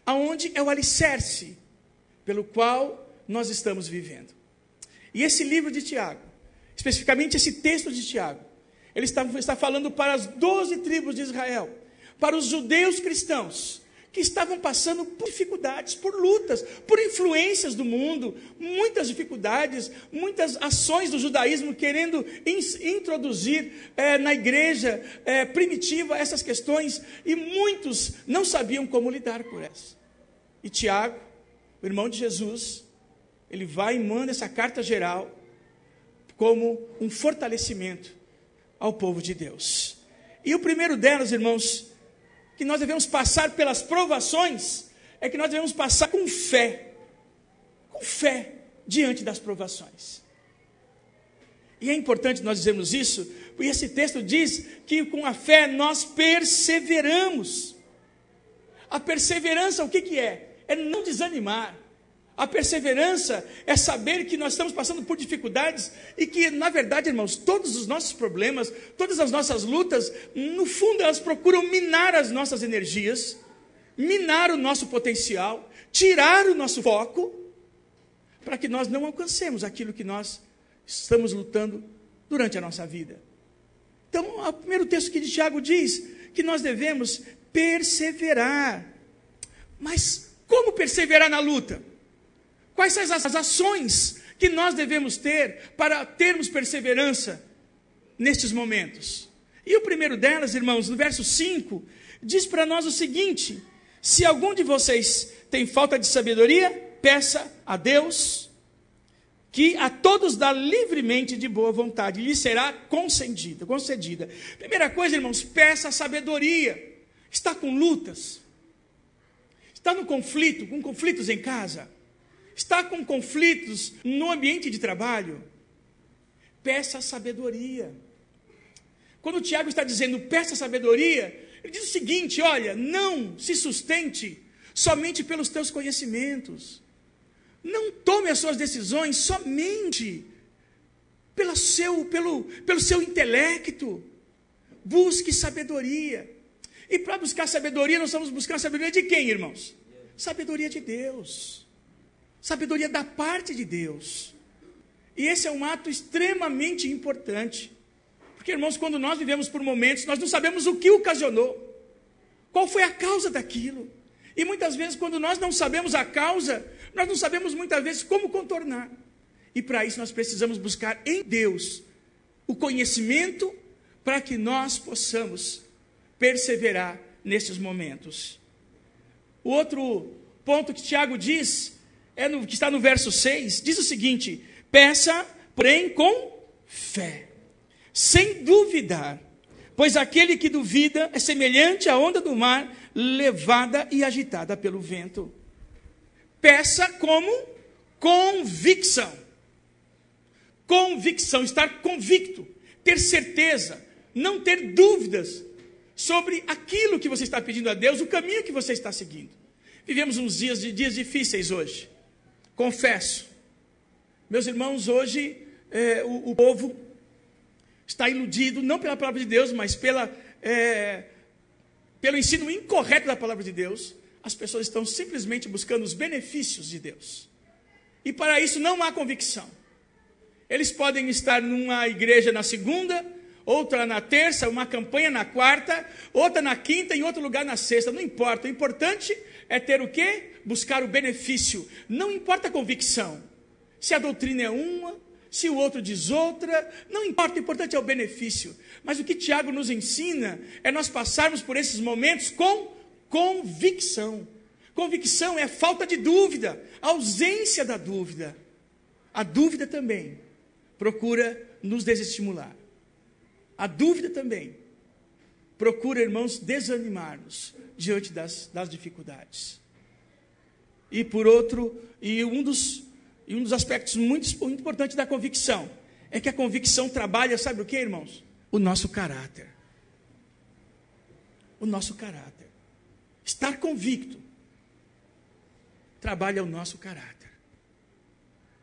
aonde é o alicerce pelo qual nós estamos vivendo. E esse livro de Tiago, especificamente esse texto de Tiago, ele está falando para as 12 tribos de Israel, para os judeus cristãos, que estavam passando por dificuldades, por lutas, por influências do mundo, muitas dificuldades, muitas ações do judaísmo querendo introduzir na igreja primitiva essas questões, e muitos não sabiam como lidar com elas. E Tiago, o irmão de Jesus, ele vai e manda essa carta geral como um fortalecimento ao povo de Deus. E o primeiro delas, irmãos, que nós devemos passar pelas provações, é que nós devemos passar com fé diante das provações. E é importante nós dizermos isso, porque esse texto diz que com a fé nós perseveramos. A perseverança, o que é? É não desanimar. A perseverança é saber que nós estamos passando por dificuldades e que, na verdade, irmãos, todos os nossos problemas, todas as nossas lutas, no fundo, elas procuram minar as nossas energias, minar o nosso potencial, tirar o nosso foco, para que nós não alcancemos aquilo que nós estamos lutando durante a nossa vida. Então, o primeiro texto que Tiago diz que nós devemos perseverar. Mas como perseverar na luta? Quais são as ações que nós devemos ter para termos perseverança nestes momentos? E o primeiro delas, irmãos, no verso 5, diz para nós o seguinte: se algum de vocês tem falta de sabedoria, peça a Deus, que a todos dá livremente de boa vontade, e lhe será concedida. Primeira coisa, irmãos, peça sabedoria. Está com lutas? Está no conflito, com conflitos em casa? Está com conflitos no ambiente de trabalho? Peça sabedoria. Quando o Tiago está dizendo peça sabedoria, ele diz o seguinte: olha, não se sustente somente pelos teus conhecimentos. Não tome as suas decisões somente pelo seu intelecto. Busque sabedoria. E para buscar sabedoria, nós estamos buscando sabedoria de quem, irmãos? Sabedoria de Deus. Sabedoria da parte de Deus. E esse é um ato extremamente importante. Porque, irmãos, quando nós vivemos por momentos, nós não sabemos o que ocasionou. Qual foi a causa daquilo? E muitas vezes, quando nós não sabemos a causa, nós não sabemos muitas vezes como contornar. E para isso nós precisamos buscar em Deus o conhecimento para que nós possamos perseverar nesses momentos. O outro ponto que Tiago diz, que está no verso 6, diz o seguinte: peça, porém, com fé, sem duvidar, pois aquele que duvida é semelhante à onda do mar, levada e agitada pelo vento. Peça como convicção. Convicção, estar convicto, ter certeza, não ter dúvidas sobre aquilo que você está pedindo a Deus, o caminho que você está seguindo. Vivemos uns dias difíceis hoje. Confesso, meus irmãos, hoje o povo está iludido, não pela palavra de Deus, mas pelo ensino incorreto da palavra de Deus. As pessoas estão simplesmente buscando os benefícios de Deus. E para isso não há convicção. Eles podem estar numa igreja na segunda, outra na terça, uma campanha na quarta, outra na quinta, em outro lugar na sexta. Não importa, o importante é ter o quê? Buscar o benefício. Não importa a convicção. Se a doutrina é uma, se o outro diz outra, não importa, o importante é o benefício. Mas o que Tiago nos ensina é nós passarmos por esses momentos com convicção. Convicção é falta de dúvida, ausência da dúvida. A dúvida também procura nos desestimular. A dúvida também procura, irmãos, desanimar-nos diante das dificuldades. E por outro, um dos aspectos muito importantes da convicção é que a convicção trabalha, sabe o que, irmãos? O nosso caráter. O nosso caráter. Estar convicto trabalha o nosso caráter.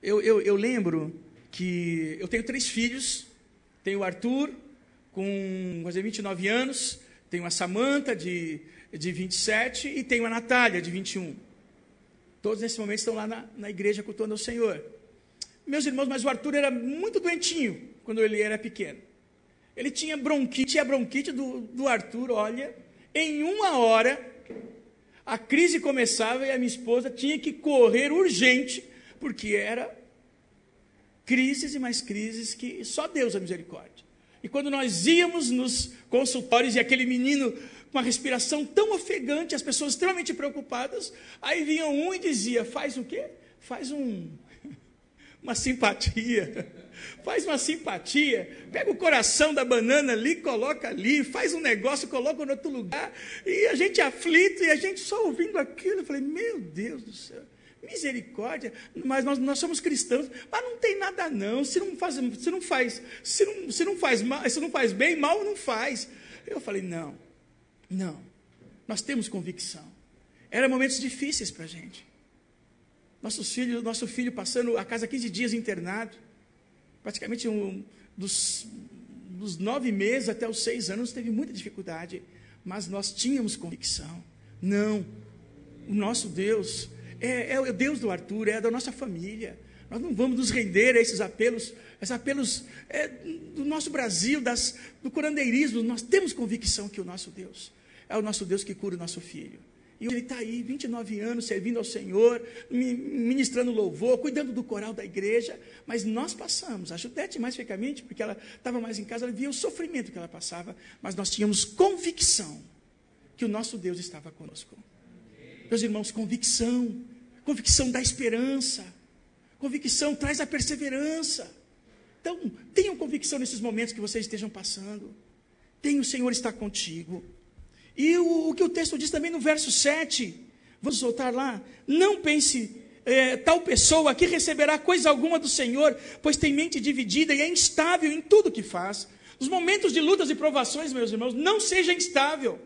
eu lembro que eu tenho 3 filhos. Tenho o Arthur, com 29 anos. Tenho a Samanta, de 27. E tenho a Natália, de 21. Todos nesse momento estão lá na igreja cultuando ao Senhor. Meus irmãos, mas o Arthur era muito doentinho quando ele era pequeno. Ele tinha bronquite, e a bronquite do Arthur, olha, em 1 hora, a crise começava e a minha esposa tinha que correr urgente, porque era crises e mais crises que só Deus a misericórdia. E quando nós íamos nos consultórios e aquele menino com uma respiração tão ofegante, as pessoas extremamente preocupadas, aí vinha um e dizia, faz o quê? Faz uma simpatia, faz uma simpatia, pega o coração da banana ali, coloca ali, faz um negócio, coloca em outro lugar, e a gente aflito, e a gente só ouvindo aquilo, eu falei, meu Deus do céu, misericórdia, mas nós somos cristãos, mas não tem nada não, se não faz bem, mal não faz. Eu falei, não, nós temos convicção. Eram momentos difíceis para a gente. Nosso filho passando a casa 15 dias internado, praticamente dos 9 meses até os 6 anos, teve muita dificuldade, mas nós tínhamos convicção. Não, o nosso Deus é o Deus do Arthur, é da nossa família. Nós não vamos nos render a esses apelos do nosso Brasil, do curandeirismo. Nós temos convicção que o nosso Deus é o nosso Deus que cura o nosso filho. E ele está aí, 29 anos, servindo ao Senhor, ministrando louvor, cuidando do coral da igreja. Mas nós passamos, a Judete mais frequentemente, porque ela estava mais em casa, ela via o sofrimento que ela passava, mas nós tínhamos convicção que o nosso Deus estava conosco. Meus irmãos, convicção dá esperança, convicção traz a perseverança. Então, tenham convicção nesses momentos que vocês estejam passando. O Senhor está contigo. E o que o texto diz também no verso 7, vamos voltar lá, não pense, tal pessoa que receberá coisa alguma do Senhor, pois tem mente dividida e é instável em tudo que faz. Nos momentos de lutas e provações, meus irmãos, não seja instável.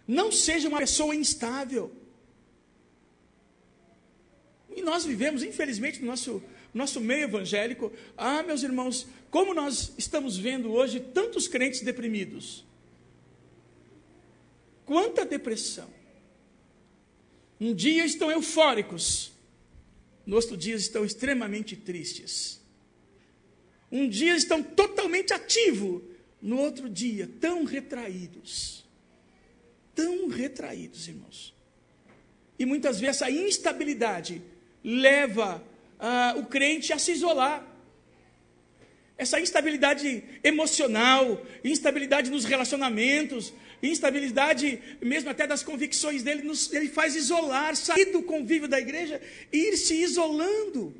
Não seja uma pessoa instável. E nós vivemos, infelizmente, no nosso meio evangélico, meus irmãos, como nós estamos vendo hoje tantos crentes deprimidos. Quanta depressão. Um dia estão eufóricos, no outro dia estão extremamente tristes. Um dia estão totalmente ativos, no outro dia tão retraídos. Tão retraídos, irmãos. E muitas vezes essa instabilidade leva o crente a se isolar. Essa instabilidade emocional, instabilidade nos relacionamentos, instabilidade mesmo até das convicções dele, ele faz isolar, sair do convívio da igreja e ir se isolando,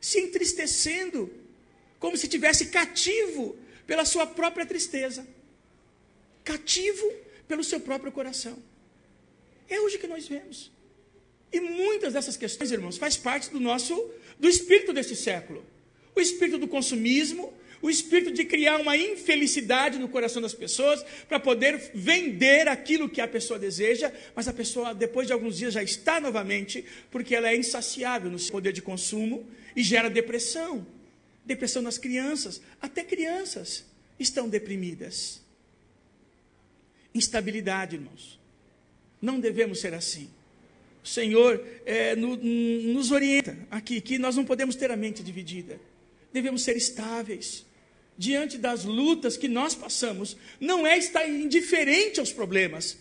se entristecendo, como se estivesse cativo pela sua própria tristeza, cativo pelo seu próprio coração. É hoje que nós vemos. E muitas dessas questões, irmãos, faz parte do espírito desse século. O espírito do consumismo, o espírito de criar uma infelicidade no coração das pessoas, para poder vender aquilo que a pessoa deseja, mas a pessoa, depois de alguns dias, já está novamente, porque ela é insaciável no seu poder de consumo, e gera depressão. Depressão nas crianças, até crianças estão deprimidas. Instabilidade, irmãos. Não devemos ser assim. O Senhor nos orienta aqui, que nós não podemos ter a mente dividida. Devemos ser estáveis. Diante das lutas que nós passamos, não é estar indiferente aos problemas,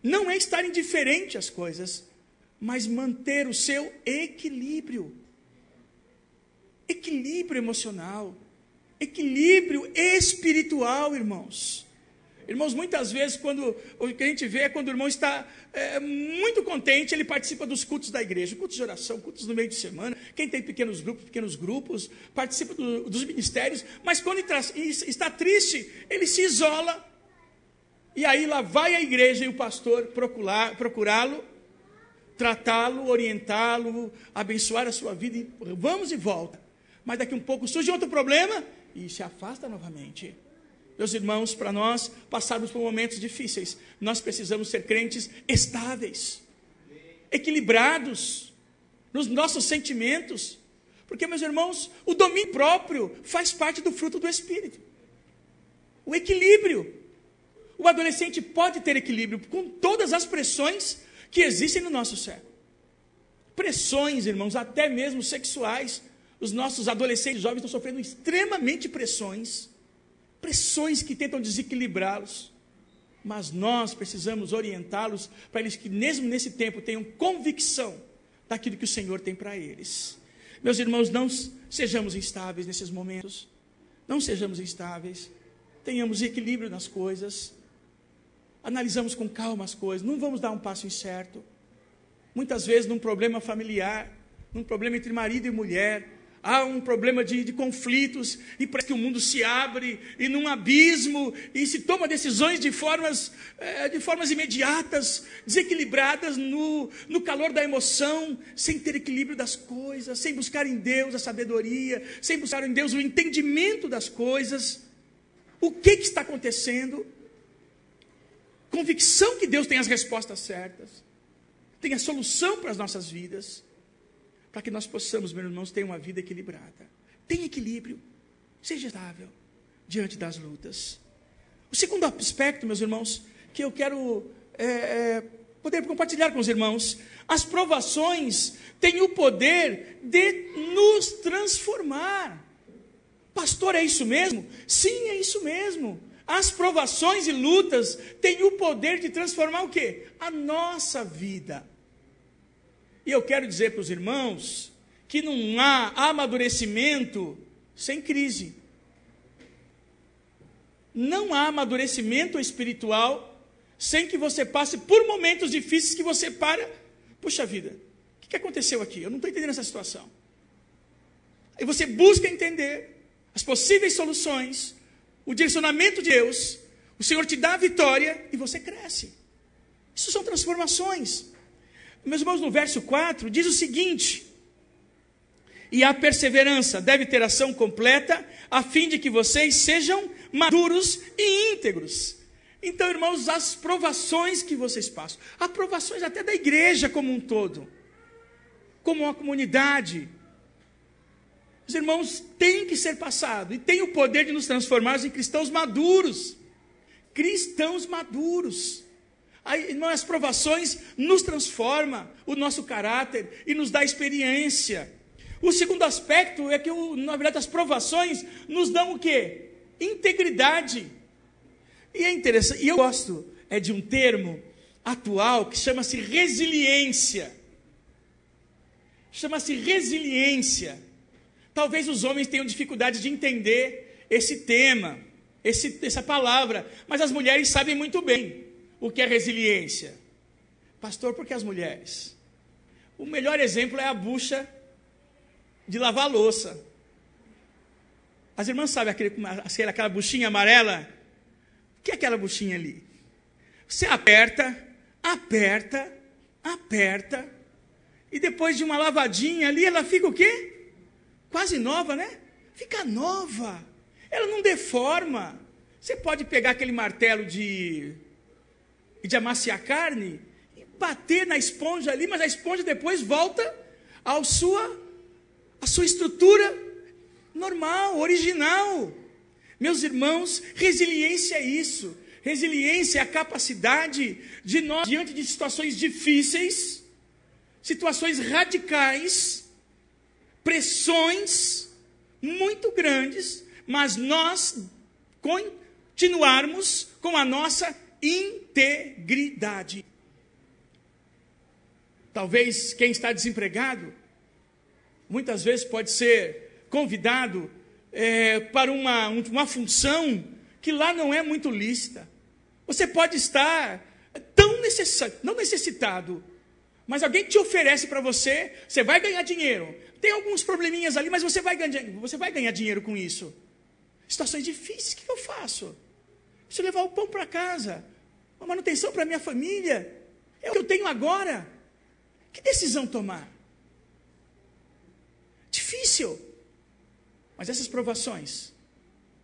não é estar indiferente às coisas, mas manter o seu equilíbrio. Equilíbrio emocional, equilíbrio espiritual, irmãos. Irmãos, muitas vezes, o que a gente vê é quando o irmão está muito contente, ele participa dos cultos da igreja, cultos de oração, cultos no meio de semana, quem tem pequenos grupos, participa dos ministérios, mas quando está triste, ele se isola, e aí lá vai a igreja e o pastor procurá-lo, tratá-lo, orientá-lo, abençoar a sua vida, e vamos e volta. Mas daqui a um pouco surge outro problema, e se afasta novamente. Meus irmãos, para nós passarmos por momentos difíceis, nós precisamos ser crentes estáveis, equilibrados, nos nossos sentimentos. Porque, meus irmãos, o domínio próprio faz parte do fruto do Espírito. O equilíbrio. O adolescente pode ter equilíbrio com todas as pressões que existem no nosso século. Pressões, irmãos, até mesmo sexuais. Os nossos adolescentes jovens estão sofrendo extremamente pressões. Pressões que tentam desequilibrá-los. Mas nós precisamos orientá-los para eles que, mesmo nesse tempo, tenham convicção daquilo que o Senhor tem para eles. Meus irmãos, não sejamos instáveis nesses momentos. Não sejamos instáveis. Tenhamos equilíbrio nas coisas. Analisamos com calma as coisas. Não vamos dar um passo incerto. Muitas vezes, num problema familiar, num problema entre marido e mulher, há um problema de conflitos, e parece que o mundo se abre, e num abismo, e se toma decisões de formas imediatas, desequilibradas, no calor da emoção, sem ter equilíbrio das coisas, sem buscar em Deus a sabedoria, sem buscar em Deus o entendimento das coisas. O que está acontecendo? Convicção que Deus tem as respostas certas, tem a solução para as nossas vidas, para que nós possamos, meus irmãos, ter uma vida equilibrada. Tenha equilíbrio, seja estável diante das lutas. O segundo aspecto, meus irmãos, que eu quero poder compartilhar com os irmãos: as provações têm o poder de nos transformar. Pastor, é isso mesmo? Sim, é isso mesmo. As provações e lutas têm o poder de transformar o quê? A nossa vida. E eu quero dizer para os irmãos que não há amadurecimento sem crise. Não há amadurecimento espiritual sem que você passe por momentos difíceis que você para. Puxa vida, o que aconteceu aqui? Eu não estou entendendo essa situação. Aí você busca entender as possíveis soluções, o direcionamento de Deus, o Senhor te dá a vitória e você cresce. Isso são transformações. Meus irmãos, no verso 4, diz o seguinte: e a perseverança deve ter ação completa, a fim de que vocês sejam maduros e íntegros. Então, irmãos, as provações que vocês passam, as provações até da igreja como um todo, como uma comunidade, os irmãos têm que ser passado e têm o poder de nos transformar em cristãos maduros. Cristãos maduros. Aí, irmão, as provações nos transformam o nosso caráter e nos dá experiência. O segundo aspecto é que, na verdade, as provações nos dão o quê? Integridade. E é interessante, e eu gosto de um termo atual que chama-se resiliência. Chama-se resiliência. Talvez os homens tenham dificuldade de entender esse tema, essa palavra, mas as mulheres sabem muito bem o que é resiliência. Pastor, por que as mulheres? O melhor exemplo é a bucha de lavar louça. As irmãs sabem aquela buchinha amarela? O que é aquela buchinha ali? Você aperta, e depois de uma lavadinha ali, ela fica o quê? Quase nova, né? Fica nova. Ela não deforma. Você pode pegar aquele martelo de amaciar carne e bater na esponja ali, mas a esponja depois volta à sua estrutura normal, original. Meus irmãos, resiliência é isso. Resiliência é a capacidade de nós, diante de situações difíceis, situações radicais, pressões muito grandes, mas nós continuarmos com a nossa integridade. Talvez quem está desempregado, muitas vezes pode ser convidado para uma função que lá não é muito lícita. Você pode estar não necessitado, mas alguém te oferece para você, você vai ganhar dinheiro. Tem alguns probleminhas ali, mas você vai ganhar dinheiro com isso. Situações difíceis, o que eu faço? Preciso levar o pão para casa, uma manutenção para a minha família. É o que eu tenho agora. Que decisão tomar? Difícil. Mas essas provações,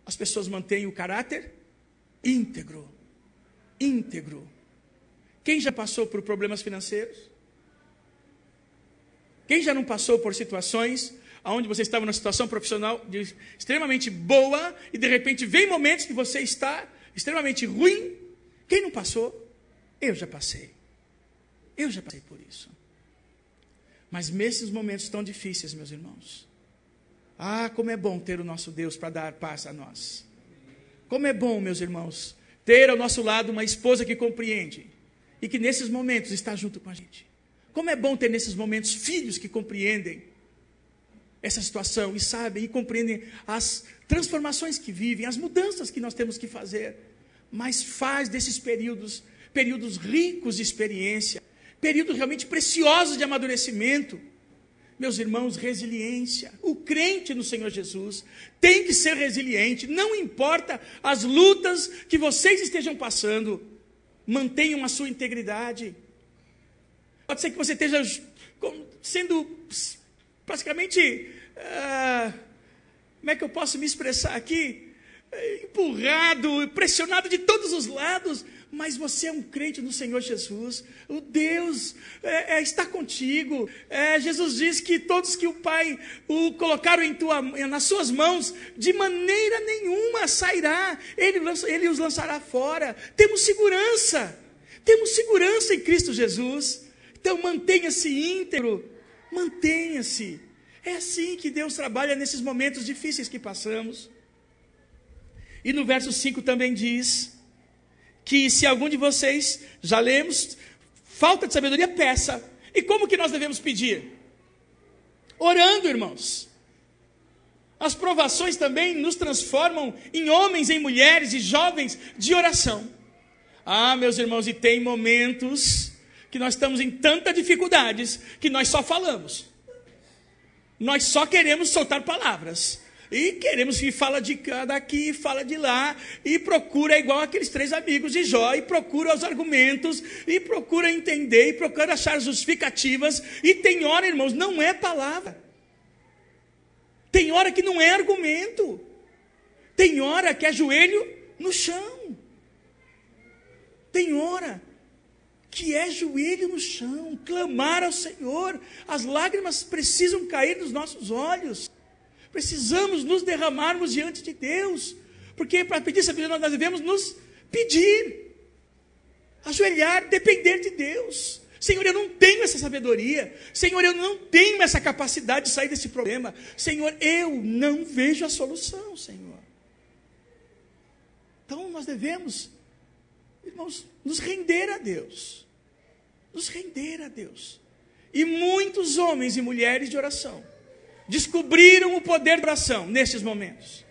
as pessoas mantêm o caráter íntegro. Íntegro. Quem já passou por problemas financeiros? Quem já não passou por situações onde você estava numa situação profissional extremamente boa e de repente vem momentos que você está extremamente ruim? Quem não passou? Eu já passei. Eu já passei por isso. Mas nesses momentos tão difíceis, meus irmãos, como é bom ter o nosso Deus para dar paz a nós. Como é bom, meus irmãos, ter ao nosso lado uma esposa que compreende e que nesses momentos está junto com a gente. Como é bom ter nesses momentos filhos que compreendem essa situação e sabem e compreendem as transformações que vivem, as mudanças que nós temos que fazer. Mas faz desses períodos ricos de experiência, períodos realmente preciosos de amadurecimento. Meus irmãos, resiliência. O crente no Senhor Jesus tem que ser resiliente, não importa as lutas que vocês estejam passando, mantenham a sua integridade. Pode ser que você esteja sendo praticamente, como é que eu posso me expressar aqui? Empurrado, pressionado de todos os lados, mas você é um crente no Senhor Jesus. O Deus está contigo. Jesus diz que todos que o Pai o colocaram nas suas mãos, de maneira nenhuma sairá. Ele os lançará fora. Temos segurança em Cristo Jesus. Então mantenha-se íntegro, mantenha-se. É assim que Deus trabalha nesses momentos difíceis que passamos. E no verso 5 também diz que se algum de vocês, já lemos, falta de sabedoria, peça. E como que nós devemos pedir? Orando, irmãos. As provações também nos transformam em homens, em mulheres e jovens de oração. Meus irmãos, e tem momentos que nós estamos em tantas dificuldades que nós só falamos. Nós só queremos soltar palavras. E queremos que fala daqui, fala de lá, e procura igual aqueles 3 amigos de Jó, e procura os argumentos, e procura entender, e procura achar justificativas. E tem hora, irmãos, não é palavra. Tem hora que não é argumento. Tem hora que é joelho no chão. Tem hora que é joelho no chão, clamar ao Senhor. As lágrimas precisam cair dos nossos olhos. Precisamos nos derramarmos diante de Deus, porque para pedir sabedoria nós devemos nos pedir, ajoelhar, depender de Deus. Senhor, eu não tenho essa sabedoria. Senhor, eu não tenho essa capacidade de sair desse problema. Senhor, eu não vejo a solução, Senhor. Então nós devemos, irmãos, nos render a Deus. Nos render a Deus. E muitos homens e mulheres de oração descobriram o poder da oração nesses momentos.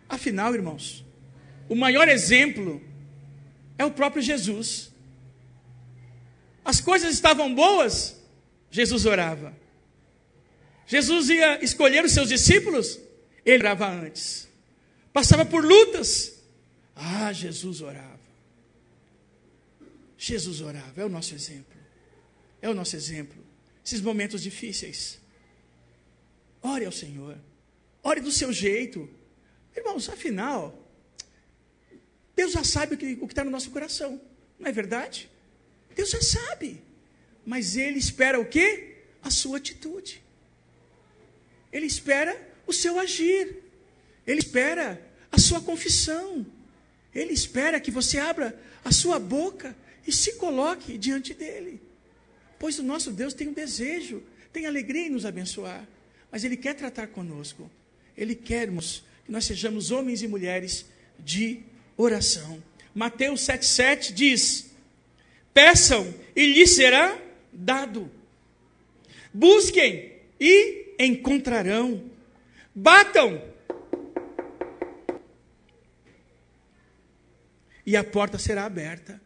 Afinal, irmãos, o maior exemplo é o próprio Jesus. As coisas estavam boas, Jesus orava. Jesus ia escolher os seus discípulos, ele orava antes. Passava por lutas, Jesus orava. Jesus orava, é o nosso exemplo. É o nosso exemplo. Esses momentos difíceis. Ore ao Senhor. Ore do seu jeito. Irmãos, afinal, Deus já sabe o que está no nosso coração. Não é verdade? Deus já sabe. Mas Ele espera o quê? A sua atitude. Ele espera o seu agir. Ele espera a sua confissão. Ele espera que você abra a sua boca e se coloque diante dEle. Pois o nosso Deus tem um desejo, tem alegria em nos abençoar. Mas Ele quer tratar conosco. Ele quer que nós sejamos homens e mulheres de oração. Mateus 7,7 diz: peçam e lhes será dado. Busquem e encontrarão. Batam e a porta será aberta.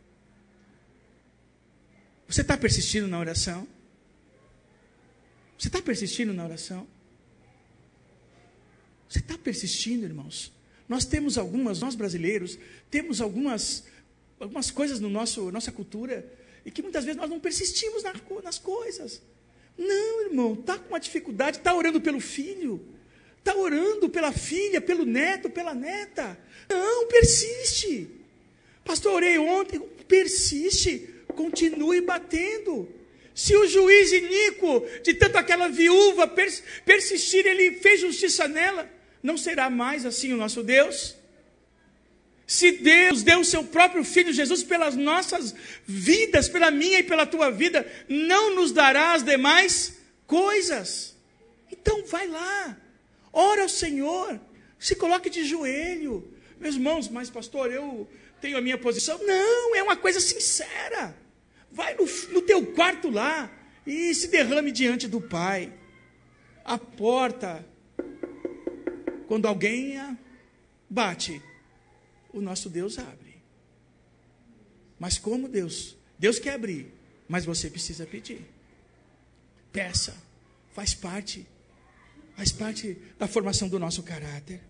Você está persistindo na oração? Você está persistindo na oração? Você está persistindo, irmãos? Nós brasileiros, temos algumas coisas no nossa cultura, e que muitas vezes nós não persistimos nas coisas. Não, irmão, está com uma dificuldade, está orando pelo filho, está orando pela filha, pelo neto, pela neta. Não, persiste. Pastor, orei ontem, persiste, continue batendo. Se o juiz iníquo, de tanto aquela viúva persistir, ele fez justiça nela, não será mais assim o nosso Deus? Se Deus deu o seu próprio Filho Jesus pelas nossas vidas, pela minha e pela tua vida, não nos dará as demais coisas? Então vai lá, ora ao Senhor, se coloque de joelho. Meus irmãos, mas pastor, eu tenho a minha posição. Não, é uma coisa sincera. Vai no teu quarto lá e se derrame diante do Pai. A porta, quando alguém bate, o nosso Deus abre. Mas como Deus quer abrir, mas você precisa pedir. Peça, faz parte da formação do nosso caráter.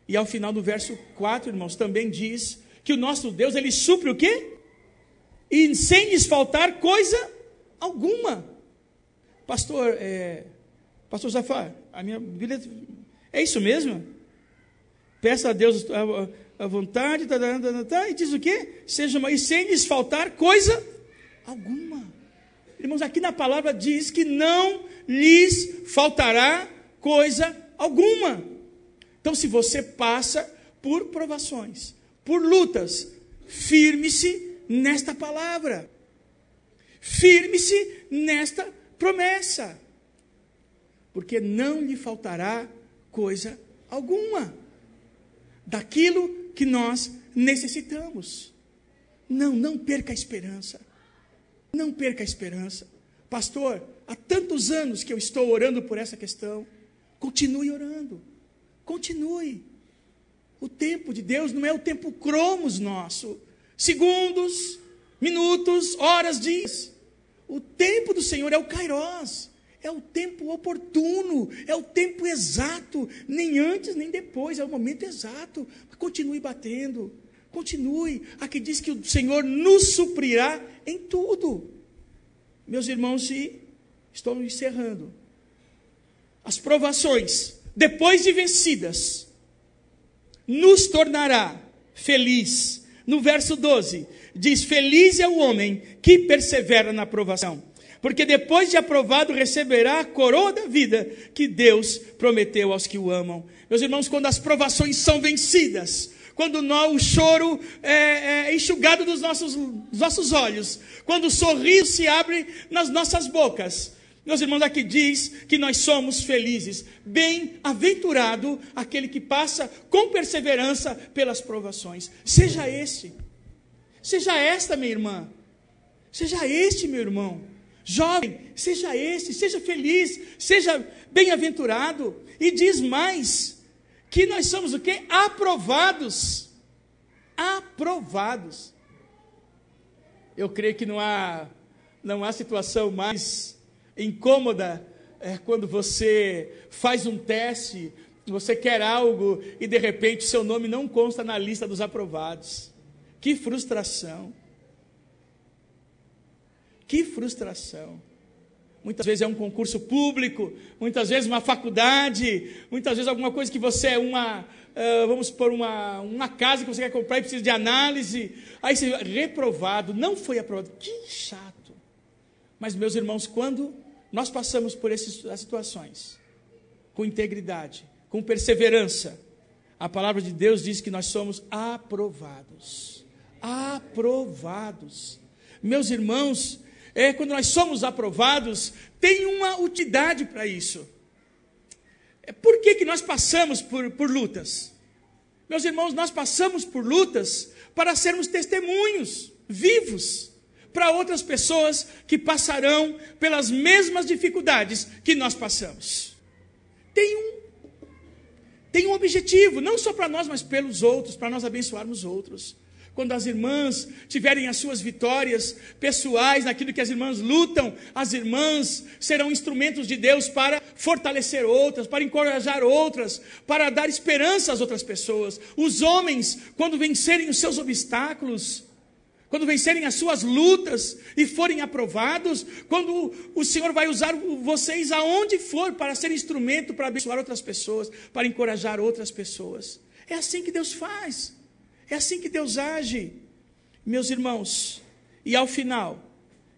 E ao final do verso 4, irmãos, também diz que o nosso Deus, ele supre o quê? E sem lhes faltar coisa alguma. Pastor Zafar, a minha Bíblia é isso mesmo? Peça a Deus a vontade, e diz o quê? E sem lhes faltar coisa alguma. Irmãos, aqui na palavra diz que não lhes faltará coisa alguma. Então, se você passa por provações, por lutas, firme-se nesta palavra. Firme-se nesta promessa. Porque não lhe faltará coisa alguma daquilo que nós necessitamos. Não perca a esperança. Não perca a esperança. Pastor, há tantos anos que eu estou orando por essa questão. Continue orando. Continue. O tempo de Deus não é o tempo cromos nosso. Segundos, minutos, horas, dias. O tempo do Senhor é o Kairós. É o tempo oportuno, é o tempo exato, nem antes nem depois, é o momento exato. Continue batendo, continue. Aqui diz que o Senhor nos suprirá em tudo. Meus irmãos, estou encerrando. As provações, depois de vencidas, nos tornará feliz. No verso 12, diz: feliz é o homem que persevera na provação, porque depois de aprovado receberá a coroa da vida que Deus prometeu aos que o amam. Meus irmãos, quando as provações são vencidas, quando o choro é enxugado dos nossos olhos, quando o sorriso se abre nas nossas bocas, meus irmãos, aqui diz que nós somos felizes. Bem-aventurado aquele que passa com perseverança pelas provações. Seja esta, minha irmã, seja este, meu irmão. Jovem, seja feliz, seja bem-aventurado. E diz mais, que nós somos o quê? Aprovados. Aprovados. Eu creio que não há situação mais incômoda quando você faz um teste, você quer algo e de repente o seu nome não consta na lista dos aprovados. Que frustração. Que frustração. Muitas vezes é um concurso público, muitas vezes uma faculdade, muitas vezes alguma coisa que você é vamos por uma casa que você quer comprar e precisa de análise, aí você reprovado, não foi aprovado. Que chato. Mas, meus irmãos, quando nós passamos por essas situações, com integridade, com perseverança, a palavra de Deus diz que nós somos aprovados. Aprovados. Meus irmãos, quando nós somos aprovados, tem uma utilidade para isso. Por que nós passamos por lutas? Meus irmãos, nós passamos por lutas para sermos testemunhos vivos para outras pessoas que passarão pelas mesmas dificuldades que nós passamos. Tem um objetivo, não só para nós, mas pelos outros, para nós abençoarmos outros. Quando as irmãs tiverem as suas vitórias pessoais, naquilo que as irmãs lutam, as irmãs serão instrumentos de Deus para fortalecer outras, para encorajar outras, para dar esperança às outras pessoas. Os homens, quando vencerem os seus obstáculos, quando vencerem as suas lutas e forem aprovados, quando o Senhor vai usar vocês aonde for para ser instrumento para abençoar outras pessoas, para encorajar outras pessoas. É assim que Deus faz. É assim que Deus age, meus irmãos. E ao final,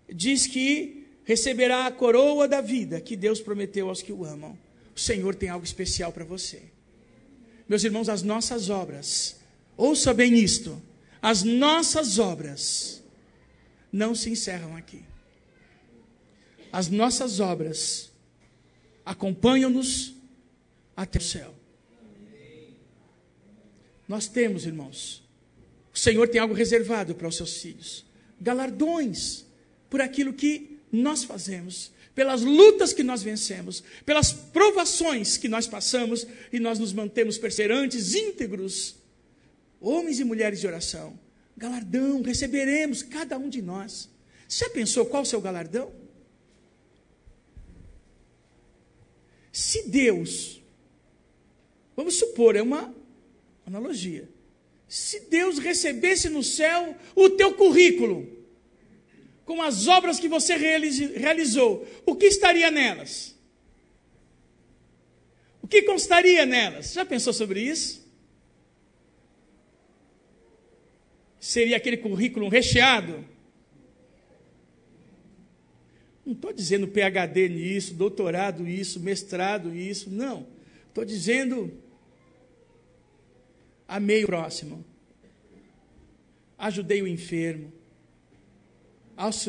diz que receberá a coroa da vida que Deus prometeu aos que o amam. O Senhor tem algo especial para você. Meus irmãos, as nossas obras, ouça bem isto, as nossas obras não se encerram aqui. As nossas obras acompanham-nos até o céu. Nós temos, irmãos, o Senhor tem algo reservado para os seus filhos. Galardões por aquilo que nós fazemos, pelas lutas que nós vencemos, pelas provações que nós passamos e nós nos mantemos perseverantes, íntegros, homens e mulheres de oração. Galardão receberemos cada um de nós. Você já pensou qual o seu galardão? Se Deus, vamos supor, é uma analogia, se Deus recebesse no céu o teu currículo, com as obras que você realizou, o que estaria nelas? O que constaria nelas? Já pensou sobre isso? Seria aquele currículo recheado? Não estou dizendo PhD nisso, doutorado isso, mestrado isso, não. Estou dizendo, amei o próximo, ajudei o enfermo,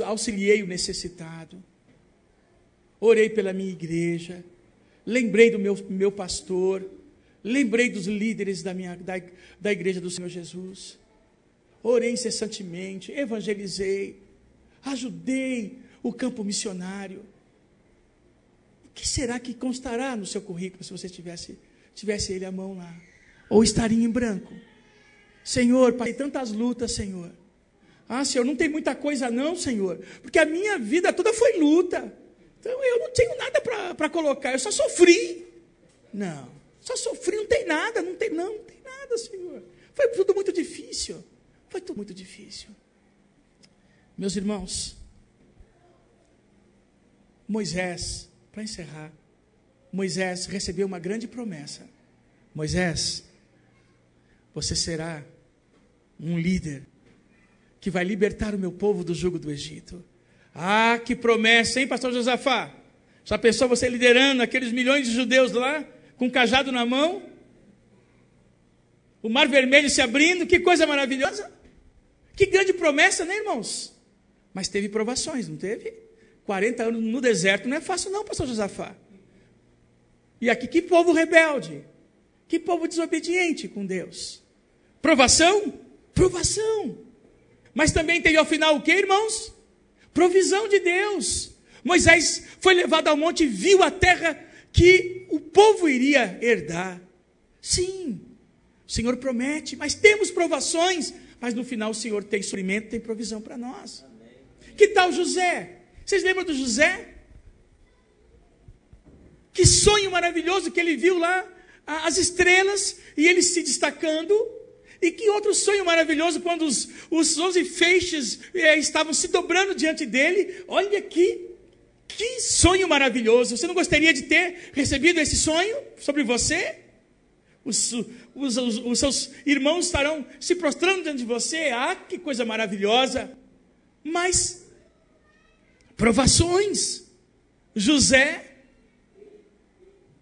auxiliei o necessitado, orei pela minha igreja, lembrei do meu pastor, lembrei dos líderes da igreja do Senhor Jesus, orei incessantemente, evangelizei, ajudei o campo missionário. O que será que constará no seu currículo se você tivesse ele à mão lá? Ou estaria em branco? Senhor, passei tantas lutas, Senhor. Ah, Senhor, não tem muita coisa não, Senhor, porque a minha vida toda foi luta. Então eu não tenho nada para colocar, eu só sofri. Não, só sofri, não tem nada, não tem nada, Senhor. Foi tudo muito difícil. Foi tudo muito difícil. Meus irmãos, Moisés, para encerrar, Moisés recebeu uma grande promessa. Moisés, você será um líder que vai libertar o meu povo do jugo do Egito. Ah, que promessa, hein, pastor Josafá? Já pensou você liderando aqueles milhões de judeus lá, com um cajado na mão? O mar vermelho se abrindo, que coisa maravilhosa. Que grande promessa, né, irmãos? Mas teve provações, não teve? 40 anos no deserto não é fácil não, pastor Josafá. E aqui, que povo rebelde, que povo desobediente com Deus. Provação? Provação. Mas também teve ao final o que, irmãos? Provisão de Deus. Moisés foi levado ao monte e viu a terra que o povo iria herdar. Sim, o Senhor promete, mas temos provações, mas no final o Senhor tem suprimento, tem provisão para nós. Que tal José? Vocês lembram do José? Que sonho maravilhoso que ele viu lá, as estrelas, e ele se destacando. E que outro sonho maravilhoso quando os 11 feixes estavam se dobrando diante dele. Olha aqui, que sonho maravilhoso. Você não gostaria de ter recebido esse sonho sobre você? Os seus irmãos estarão se prostrando diante de você. Ah, que coisa maravilhosa. Mas provações. José,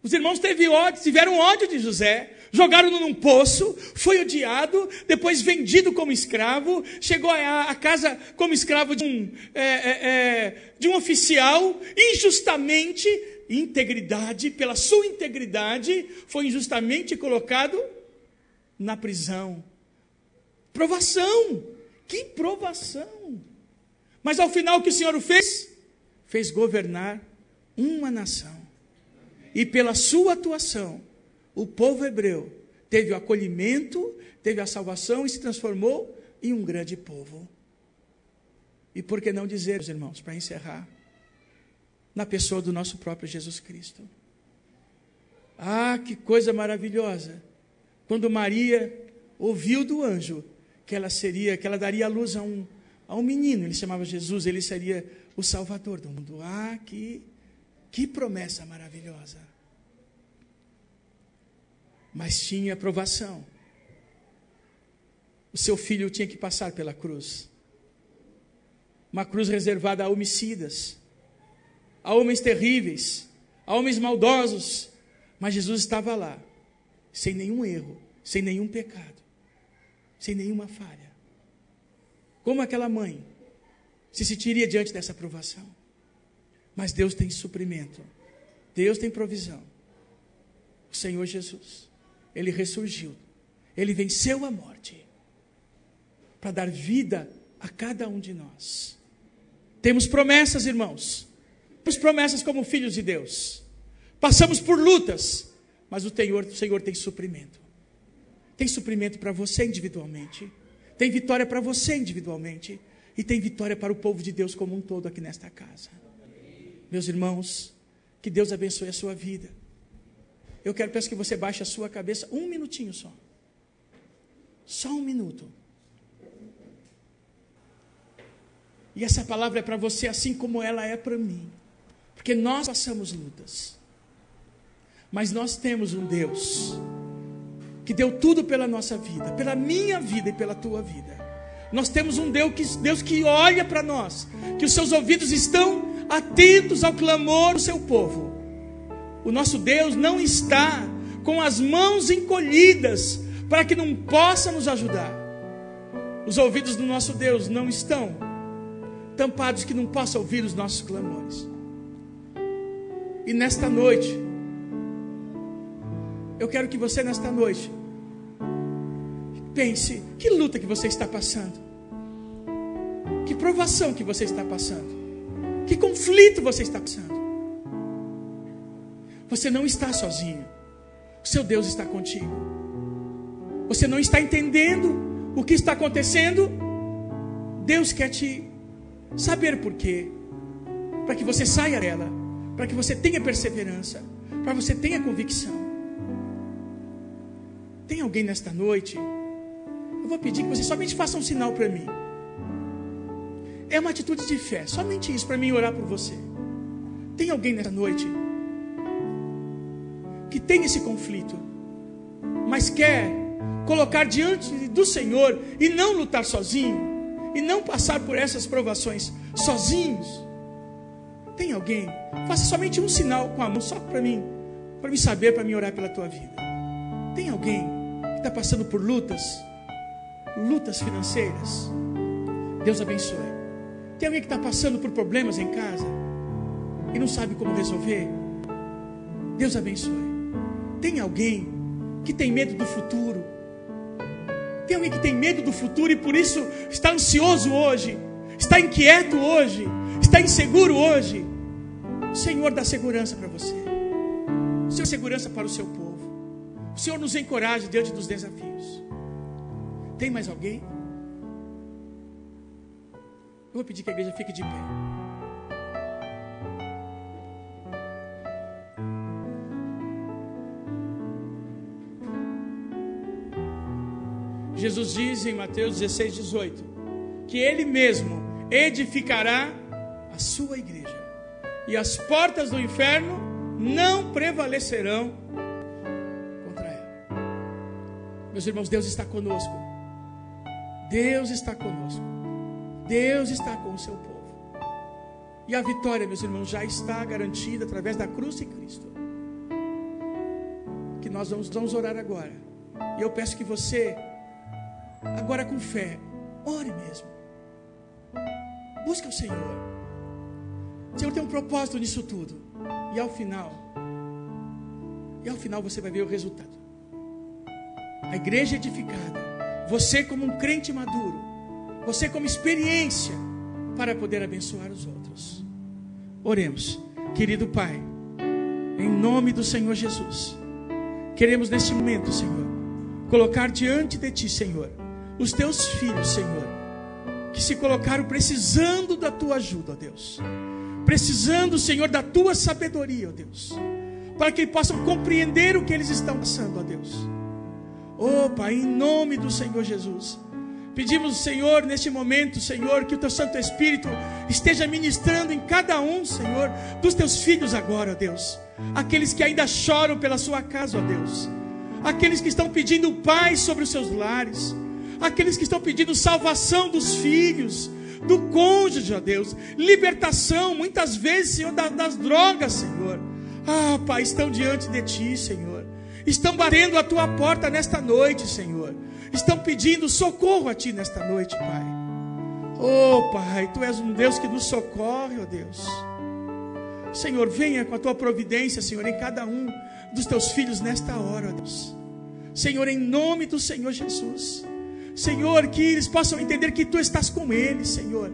os irmãos tiveram ódio de José, jogaram-no num poço, foi odiado, depois vendido como escravo, chegou à casa como escravo de um oficial, injustamente, pela sua integridade, foi injustamente colocado na prisão. Provação, que provação! Mas ao final o que o Senhor fez? Fez governar uma nação. E pela sua atuação, o povo hebreu teve o acolhimento, teve a salvação e se transformou em um grande povo. E por que não dizer, meus irmãos, para encerrar, na pessoa do nosso próprio Jesus Cristo. Ah, que coisa maravilhosa! Quando Maria ouviu do anjo que ela daria à luz a um menino, ele chamava Jesus, ele seria o Salvador do mundo. Ah, que promessa maravilhosa. Mas tinha provação. O seu filho tinha que passar pela cruz. Uma cruz reservada a homicidas, a homens terríveis, a homens maldosos, mas Jesus estava lá, sem nenhum erro, sem nenhum pecado, sem nenhuma falha. Como aquela mãe se sentiria diante dessa provação? Mas Deus tem suprimento, Deus tem provisão. O Senhor Jesus, Ele ressurgiu, Ele venceu a morte, para dar vida a cada um de nós. Temos promessas, irmãos, temos promessas como filhos de Deus. Passamos por lutas, mas o Senhor tem suprimento. Tem suprimento para você individualmente, tem vitória para você individualmente, e tem vitória para o povo de Deus como um todo aqui nesta casa. Meus irmãos, que Deus abençoe a sua vida. Eu peço que você baixe a sua cabeça um minutinho só. Só um minuto. E essa palavra é para você assim como ela é para mim. Porque nós passamos lutas. Mas nós temos um Deus que deu tudo pela nossa vida, pela minha vida e pela tua vida. Nós temos um Deus que olha para nós, que os seus ouvidos estão atentos ao clamor do seu povo. O nosso Deus não está com as mãos encolhidas para que não possa nos ajudar. Os ouvidos do nosso Deus não estão tampados que não possa ouvir os nossos clamores. E nesta noite, eu quero que você nesta noite pense, que luta que você está passando? Que provação que você está passando? Que conflito você está passando? Você não está sozinho. O seu Deus está contigo. Você não está entendendo o que está acontecendo? Deus quer te saber por quê. Para que você saia dela. Para que você tenha perseverança. Para que você tenha convicção. Tem alguém nesta noite? Eu vou pedir que você somente faça um sinal para mim. É uma atitude de fé. Somente isso para mim orar por você. Tem alguém nesta noite que tem esse conflito, mas quer colocar diante do Senhor e não lutar sozinho, e não passar por essas provações sozinhos? Tem alguém? Faça somente um sinal com a mão, só para mim saber, para mim orar pela tua vida. Tem alguém que está passando por lutas financeiras? Deus abençoe. Tem alguém que está passando por problemas em casa e não sabe como resolver? Deus abençoe. Tem alguém que tem medo do futuro? Tem alguém que tem medo do futuro e por isso está ansioso hoje, está inquieto hoje, está inseguro hoje? O Senhor dá segurança para você. O Senhor dá segurança para o seu povo. O Senhor nos encoraja diante dos desafios. Tem mais alguém? Eu vou pedir que a igreja fique de pé. Jesus diz em Mateus 16:18 que Ele mesmo edificará a sua igreja e as portas do inferno não prevalecerão contra ela. Meus irmãos, Deus está conosco. Deus está conosco. Deus está com o seu povo. E a vitória, meus irmãos, já está garantida através da cruz de Cristo. Que nós vamos orar agora. E eu peço que você, agora com fé, ore mesmo. Busque o Senhor. O Senhor tem um propósito nisso tudo. E ao final você vai ver o resultado. A igreja edificada. Você como um crente maduro. Você como experiência para poder abençoar os outros. Oremos. Querido Pai, em nome do Senhor Jesus, queremos neste momento, Senhor, colocar diante de Ti, Senhor, os Teus filhos, Senhor, que se colocaram precisando da Tua ajuda, ó Deus. Precisando, Senhor, da Tua sabedoria, ó Deus. Para que possam compreender o que eles estão passando, ó Deus. Oh Pai, em nome do Senhor Jesus, pedimos, Senhor, neste momento, Senhor, que o Teu Santo Espírito esteja ministrando em cada um, Senhor, dos Teus filhos agora, ó Deus. Aqueles que ainda choram pela sua casa, ó Deus. Aqueles que estão pedindo paz sobre os seus lares. Aqueles que estão pedindo salvação dos filhos. do cônjuge, ó Deus. Libertação, muitas vezes, Senhor, das drogas, Senhor. Ah, Pai, estão diante de Ti, Senhor. Estão batendo a Tua porta nesta noite, Senhor. Estão pedindo socorro a Ti nesta noite, Pai. Oh, Pai, Tu és um Deus que nos socorre, ó Deus. Senhor, venha com a Tua providência, Senhor, em cada um dos Teus filhos nesta hora, ó Deus. Senhor, em nome do Senhor Jesus. Senhor, que eles possam entender que Tu estás com eles, Senhor.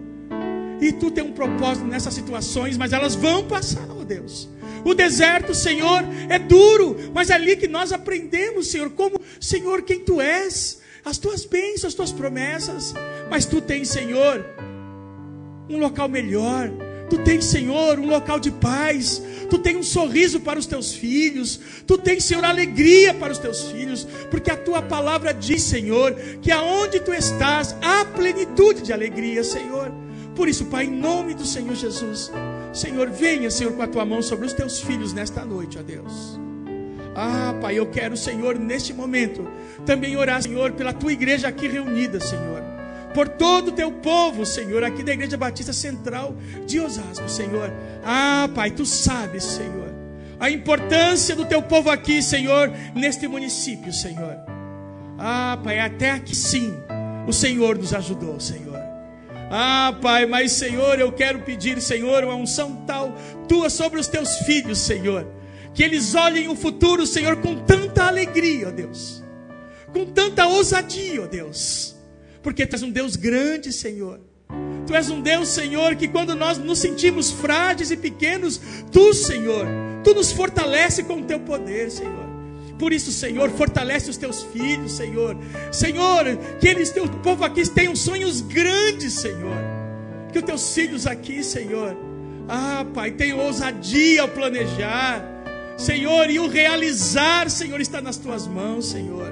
E Tu tem um propósito nessas situações, mas elas vão passar, ó Deus. O deserto, Senhor, é duro, mas é ali que nós aprendemos, Senhor, como, Senhor, quem Tu és, as Tuas bênçãos, as Tuas promessas. Mas Tu tens, Senhor, um local melhor. Tu tens, Senhor, um local de paz. Tu tens um sorriso para os Teus filhos. Tu tens, Senhor, alegria para os Teus filhos. Porque a Tua palavra diz, Senhor, que aonde Tu estás, há plenitude de alegria, Senhor. Por isso, Pai, em nome do Senhor Jesus, Senhor, venha, Senhor, com a Tua mão sobre os Teus filhos nesta noite, ó Deus. Ah, Pai, eu quero, Senhor, neste momento, também orar, Senhor, pela Tua igreja aqui reunida, Senhor. Por todo o Teu povo, Senhor, aqui da Igreja Batista Central de Osasco, Senhor. Ah, Pai, Tu sabes, Senhor, a importância do Teu povo aqui, Senhor, neste município, Senhor. Ah, Pai, até aqui sim, o Senhor nos ajudou, Senhor. Ah, Pai, mas, Senhor, eu quero pedir, Senhor, uma unção tal Tua sobre os Teus filhos, Senhor. Que eles olhem o futuro, Senhor, com tanta alegria, ó Deus. Com tanta ousadia, ó Deus. Porque Tu és um Deus grande, Senhor. Tu és um Deus, Senhor, que quando nós nos sentimos frágeis e pequenos, Tu, Senhor, Tu nos fortalece com o Teu poder, Senhor. Por isso, Senhor, fortalece os Teus filhos, Senhor. Senhor, que eles, Teu povo aqui, tenham sonhos grandes, Senhor. Que os Teus filhos aqui, Senhor, ah, Pai, tenham ousadia ao planejar, Senhor, e o realizar, Senhor, está nas Tuas mãos, Senhor.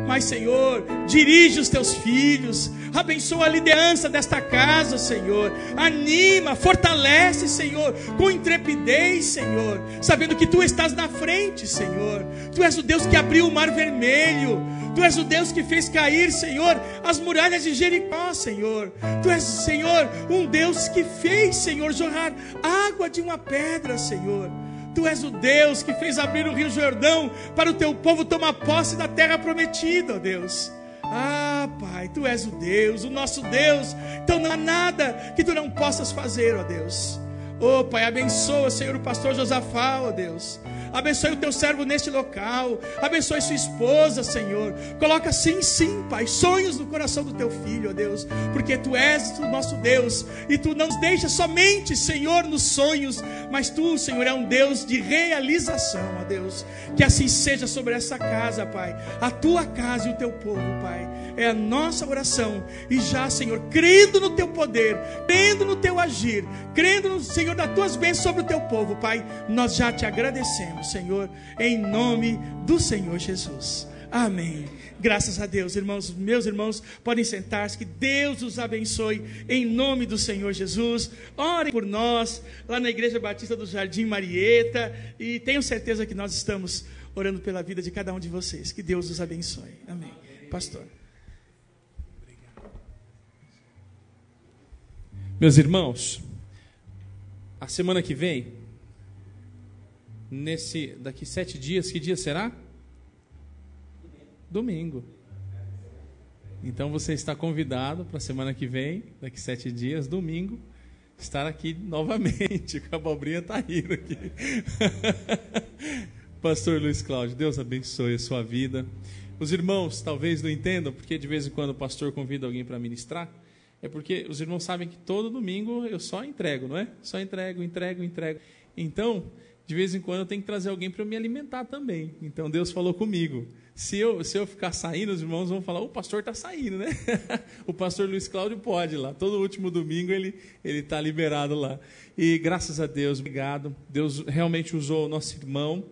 Mas, Senhor, dirige os Teus filhos, abençoa a liderança desta casa, Senhor. Anima, fortalece, Senhor, com intrepidez, Senhor, sabendo que Tu estás na frente, Senhor. Tu és o Deus que abriu o mar vermelho. Tu és o Deus que fez cair, Senhor, as muralhas de Jericó, Senhor. Tu és, Senhor, um Deus que fez, Senhor, jorrar água de uma pedra, Senhor. Tu és o Deus que fez abrir o Rio Jordão para o Teu povo tomar posse da terra prometida, ó Deus. Ah, Pai, Tu és o Deus, o nosso Deus. Então não há nada que Tu não possas fazer, ó Deus. Oh, Pai, abençoa, Senhor, o pastor Josafá, ó Deus. Abençoe o Teu servo neste local. Abençoe sua esposa, Senhor. Coloca sim, Pai, sonhos no coração do Teu filho, ó Deus. Porque Tu és o nosso Deus. E Tu não nos deixas somente, Senhor, nos sonhos. Mas Tu, Senhor, é um Deus de realização, ó Deus. Que assim seja sobre essa casa, Pai. A Tua casa e o Teu povo, Pai. É a nossa oração. E já, Senhor, crendo no Teu poder, crendo no Teu agir, crendo no, Senhor, das Tuas bênçãos sobre o Teu povo, Pai, nós já Te agradecemos, Senhor, em nome do Senhor Jesus. Amém. Graças a Deus, irmãos, meus irmãos, podem sentar-se, que Deus os abençoe, em nome do Senhor Jesus. Orem por nós, lá na Igreja Batista do Jardim Marieta, e tenho certeza que nós estamos orando pela vida de cada um de vocês. Que Deus os abençoe. Amém. Pastor. Meus irmãos, a semana que vem, daqui 7 dias, que dia será? Domingo. Então você está convidado para a semana que vem, daqui 7 dias, domingo, estar aqui novamente. O Cabobrinha está rindo aqui. Pastor Luiz Cláudio, Deus abençoe a sua vida. Os irmãos talvez não entendam, porque de vez em quando o pastor convida alguém para ministrar. É porque os irmãos sabem que todo domingo eu só entrego, não é? Só entrego. Então, de vez em quando eu tenho que trazer alguém para me alimentar também. Então Deus falou comigo. Se eu ficar saindo, os irmãos vão falar, o pastor está saindo, né? O pastor Luiz Cláudio pode ir lá. Todo último domingo ele está liberado lá. E graças a Deus, obrigado. Deus realmente usou o nosso irmão.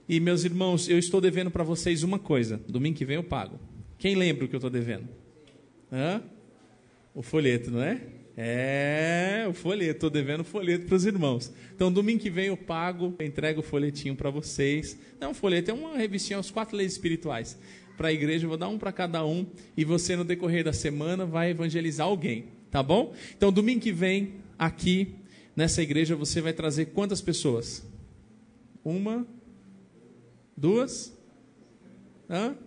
E meus irmãos, eu estou devendo para vocês uma coisa. Domingo que vem eu pago. Quem lembra o que eu estou devendo? O folheto, não é? O folheto. Estou devendo o folheto para os irmãos. Então, domingo que vem eu pago, eu entrego o folhetinho para vocês. Não, o folheto é uma revistinha, as 4 leis espirituais. Para a igreja, eu vou dar um para cada um. E você, no decorrer da semana, vai evangelizar alguém. Tá bom? Então, domingo que vem, aqui, nessa igreja, você vai trazer quantas pessoas? 1, 2,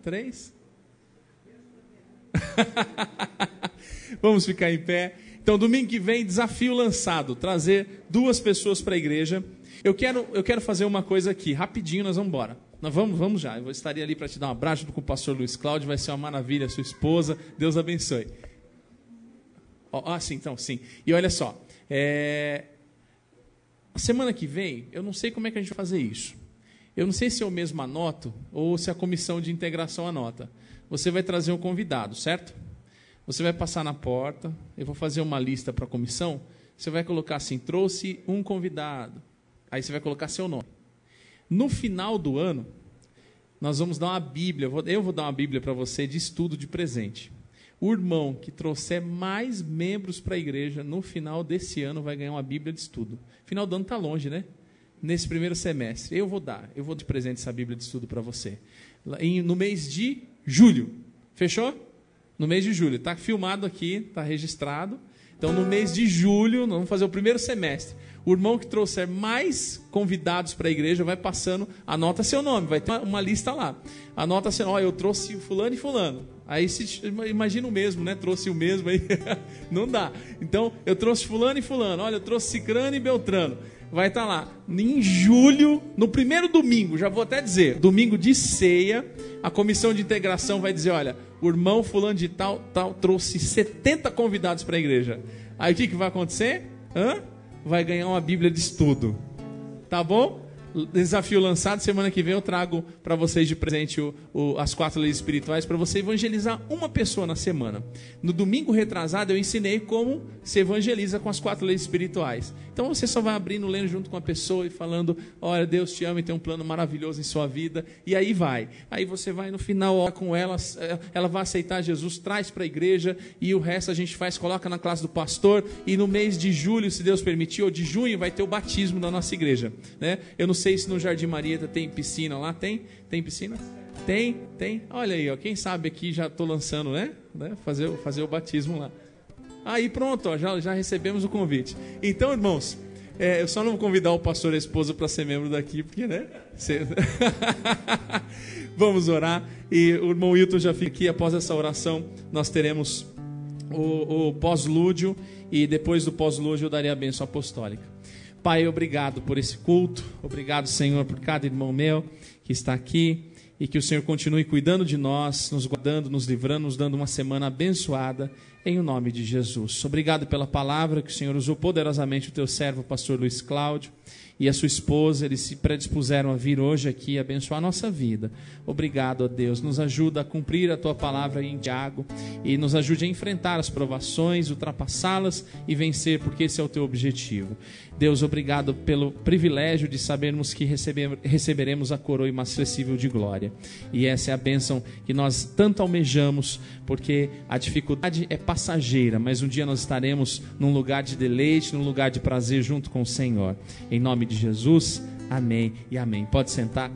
3? Vamos ficar em pé. Então, domingo que vem, desafio lançado, trazer 2 pessoas para a igreja. Eu quero fazer uma coisa aqui, rapidinho, nós vamos embora. Nós vamos já, eu estaria ali para te dar um abraço junto com o pastor Luiz Cláudio, vai ser uma maravilha, sua esposa, Deus abençoe. Sim, então, sim. E olha só, a semana que vem, eu não sei como é que a gente vai fazer isso. Eu não sei se eu mesmo anoto ou se a comissão de integração anota. Você vai trazer um convidado, certo? Você vai passar na porta, eu vou fazer uma lista para a comissão, você vai colocar assim, trouxe um convidado. Aí você vai colocar seu nome. No final do ano, nós vamos dar uma Bíblia, eu vou dar uma Bíblia para você de estudo de presente. O irmão que trouxer mais membros para a igreja, no final desse ano, vai ganhar uma Bíblia de estudo. Final do ano está longe, né? Nesse primeiro semestre, eu vou de presente essa Bíblia de estudo para você. No mês de julho. Fechou? No mês de julho. Está filmado aqui, está registrado. Então, no mês de julho, nós vamos fazer o primeiro semestre. O irmão que trouxer mais convidados para a igreja vai passando, anota seu nome, vai ter uma lista lá. Anota seu nome, eu trouxe fulano e fulano. Aí imagina o mesmo, né? Trouxe o mesmo aí. Não dá. Então, eu trouxe fulano e fulano. Olha, eu trouxe Cicrano e Beltrano. Vai estar lá. Em julho, no primeiro domingo, já vou até dizer, domingo de ceia, a comissão de integração vai dizer, olha, o irmão fulano de tal trouxe 70 convidados para a igreja. Aí o que vai acontecer? Vai ganhar uma Bíblia de estudo. Tá bom? Desafio lançado, semana que vem eu trago para vocês de presente as 4 leis espirituais para você evangelizar uma pessoa na semana. No domingo retrasado eu ensinei como se evangeliza com as 4 leis espirituais. Então você só vai abrindo, lendo junto com a pessoa e falando, olha, Deus te ama e tem um plano maravilhoso em sua vida. E aí vai. Aí você vai no final, ora com ela vai aceitar Jesus, traz para a igreja e o resto a gente faz, coloca na classe do pastor e no mês de julho, se Deus permitir, ou de junho, vai ter o batismo da nossa igreja. Né? Eu não sei se no Jardim Marieta tem piscina lá, tem? Tem piscina? Tem. Olha aí, ó, quem sabe aqui já estou lançando, né? Fazer o batismo lá. Aí pronto, ó, já recebemos o convite. Então, irmãos, eu só não vou convidar o pastor e a esposa para ser membro daqui, porque, né? Vamos orar. E o irmão Wilton já fica aqui. Após essa oração, nós teremos o pós-lúdio. E depois do pós-lúdio, eu darei a bênção apostólica. Pai, obrigado por esse culto. Obrigado, Senhor, por cada irmão meu que está aqui. E que o Senhor continue cuidando de nós, nos guardando, nos livrando, nos dando uma semana abençoada, em o nome de Jesus. Obrigado pela palavra que o Senhor usou poderosamente o teu servo, o pastor Luiz Cláudio, e a sua esposa, eles se predispuseram a vir hoje aqui e abençoar a nossa vida. Obrigado, ó Deus. Nos ajuda a cumprir a tua palavra em Tiago e nos ajude a enfrentar as provações, ultrapassá-las e vencer, porque esse é o teu objetivo. Deus, obrigado pelo privilégio de sabermos que receberemos a coroa inacessível de glória. E essa é a bênção que nós tanto almejamos, porque a dificuldade é passageira, mas um dia nós estaremos num lugar de deleite, num lugar de prazer junto com o Senhor. Em nome de Jesus, amém e amém. Pode sentar.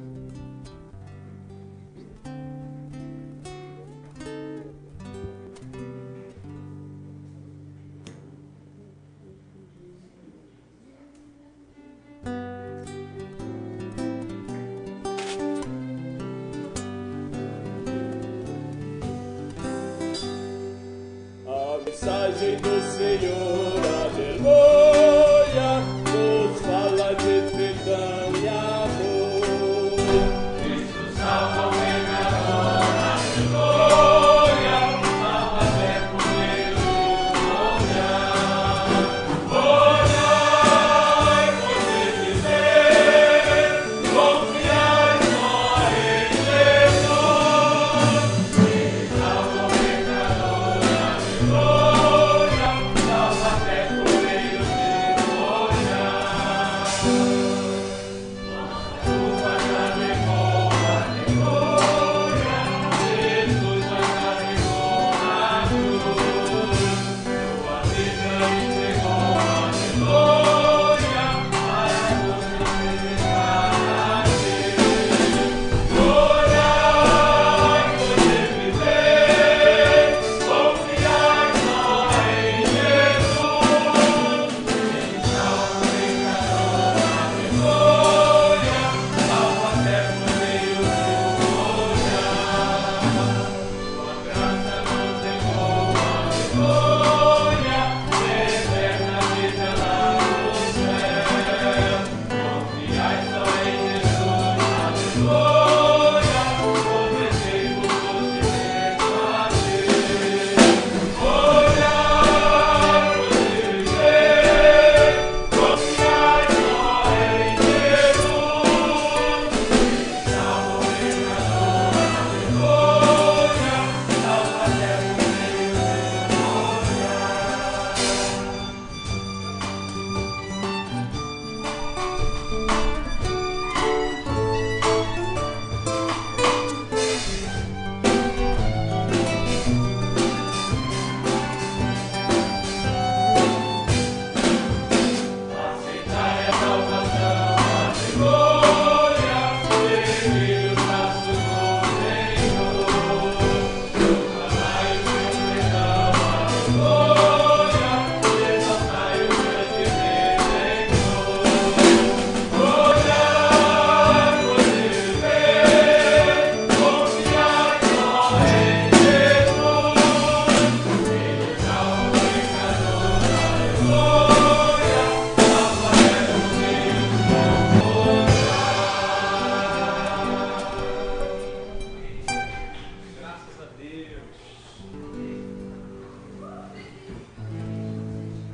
A mensagem do Senhor, aleluia, nos fala de perdão e amor. Cristo salva o pecador, aleluia, salva até poder olhar. Olhai, você dizer, confiai só em Jesus. Ele salva o pecador, aleluia, salva até poder olhar.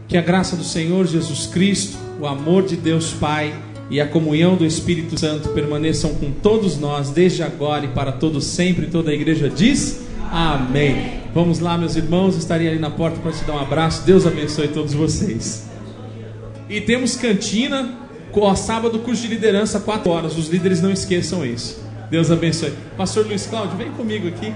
Que a graça do Senhor Jesus Cristo, o amor de Deus Pai e a comunhão do Espírito Santo permaneçam com todos nós, desde agora e para todos sempre. Toda a igreja diz amém. Vamos lá, meus irmãos, estarei ali na porta para te dar um abraço. Deus abençoe todos vocês. E temos cantina, sábado, curso de liderança, 4 horas. Os líderes não esqueçam isso. Deus abençoe. Pastor Luiz Cláudio, vem comigo aqui.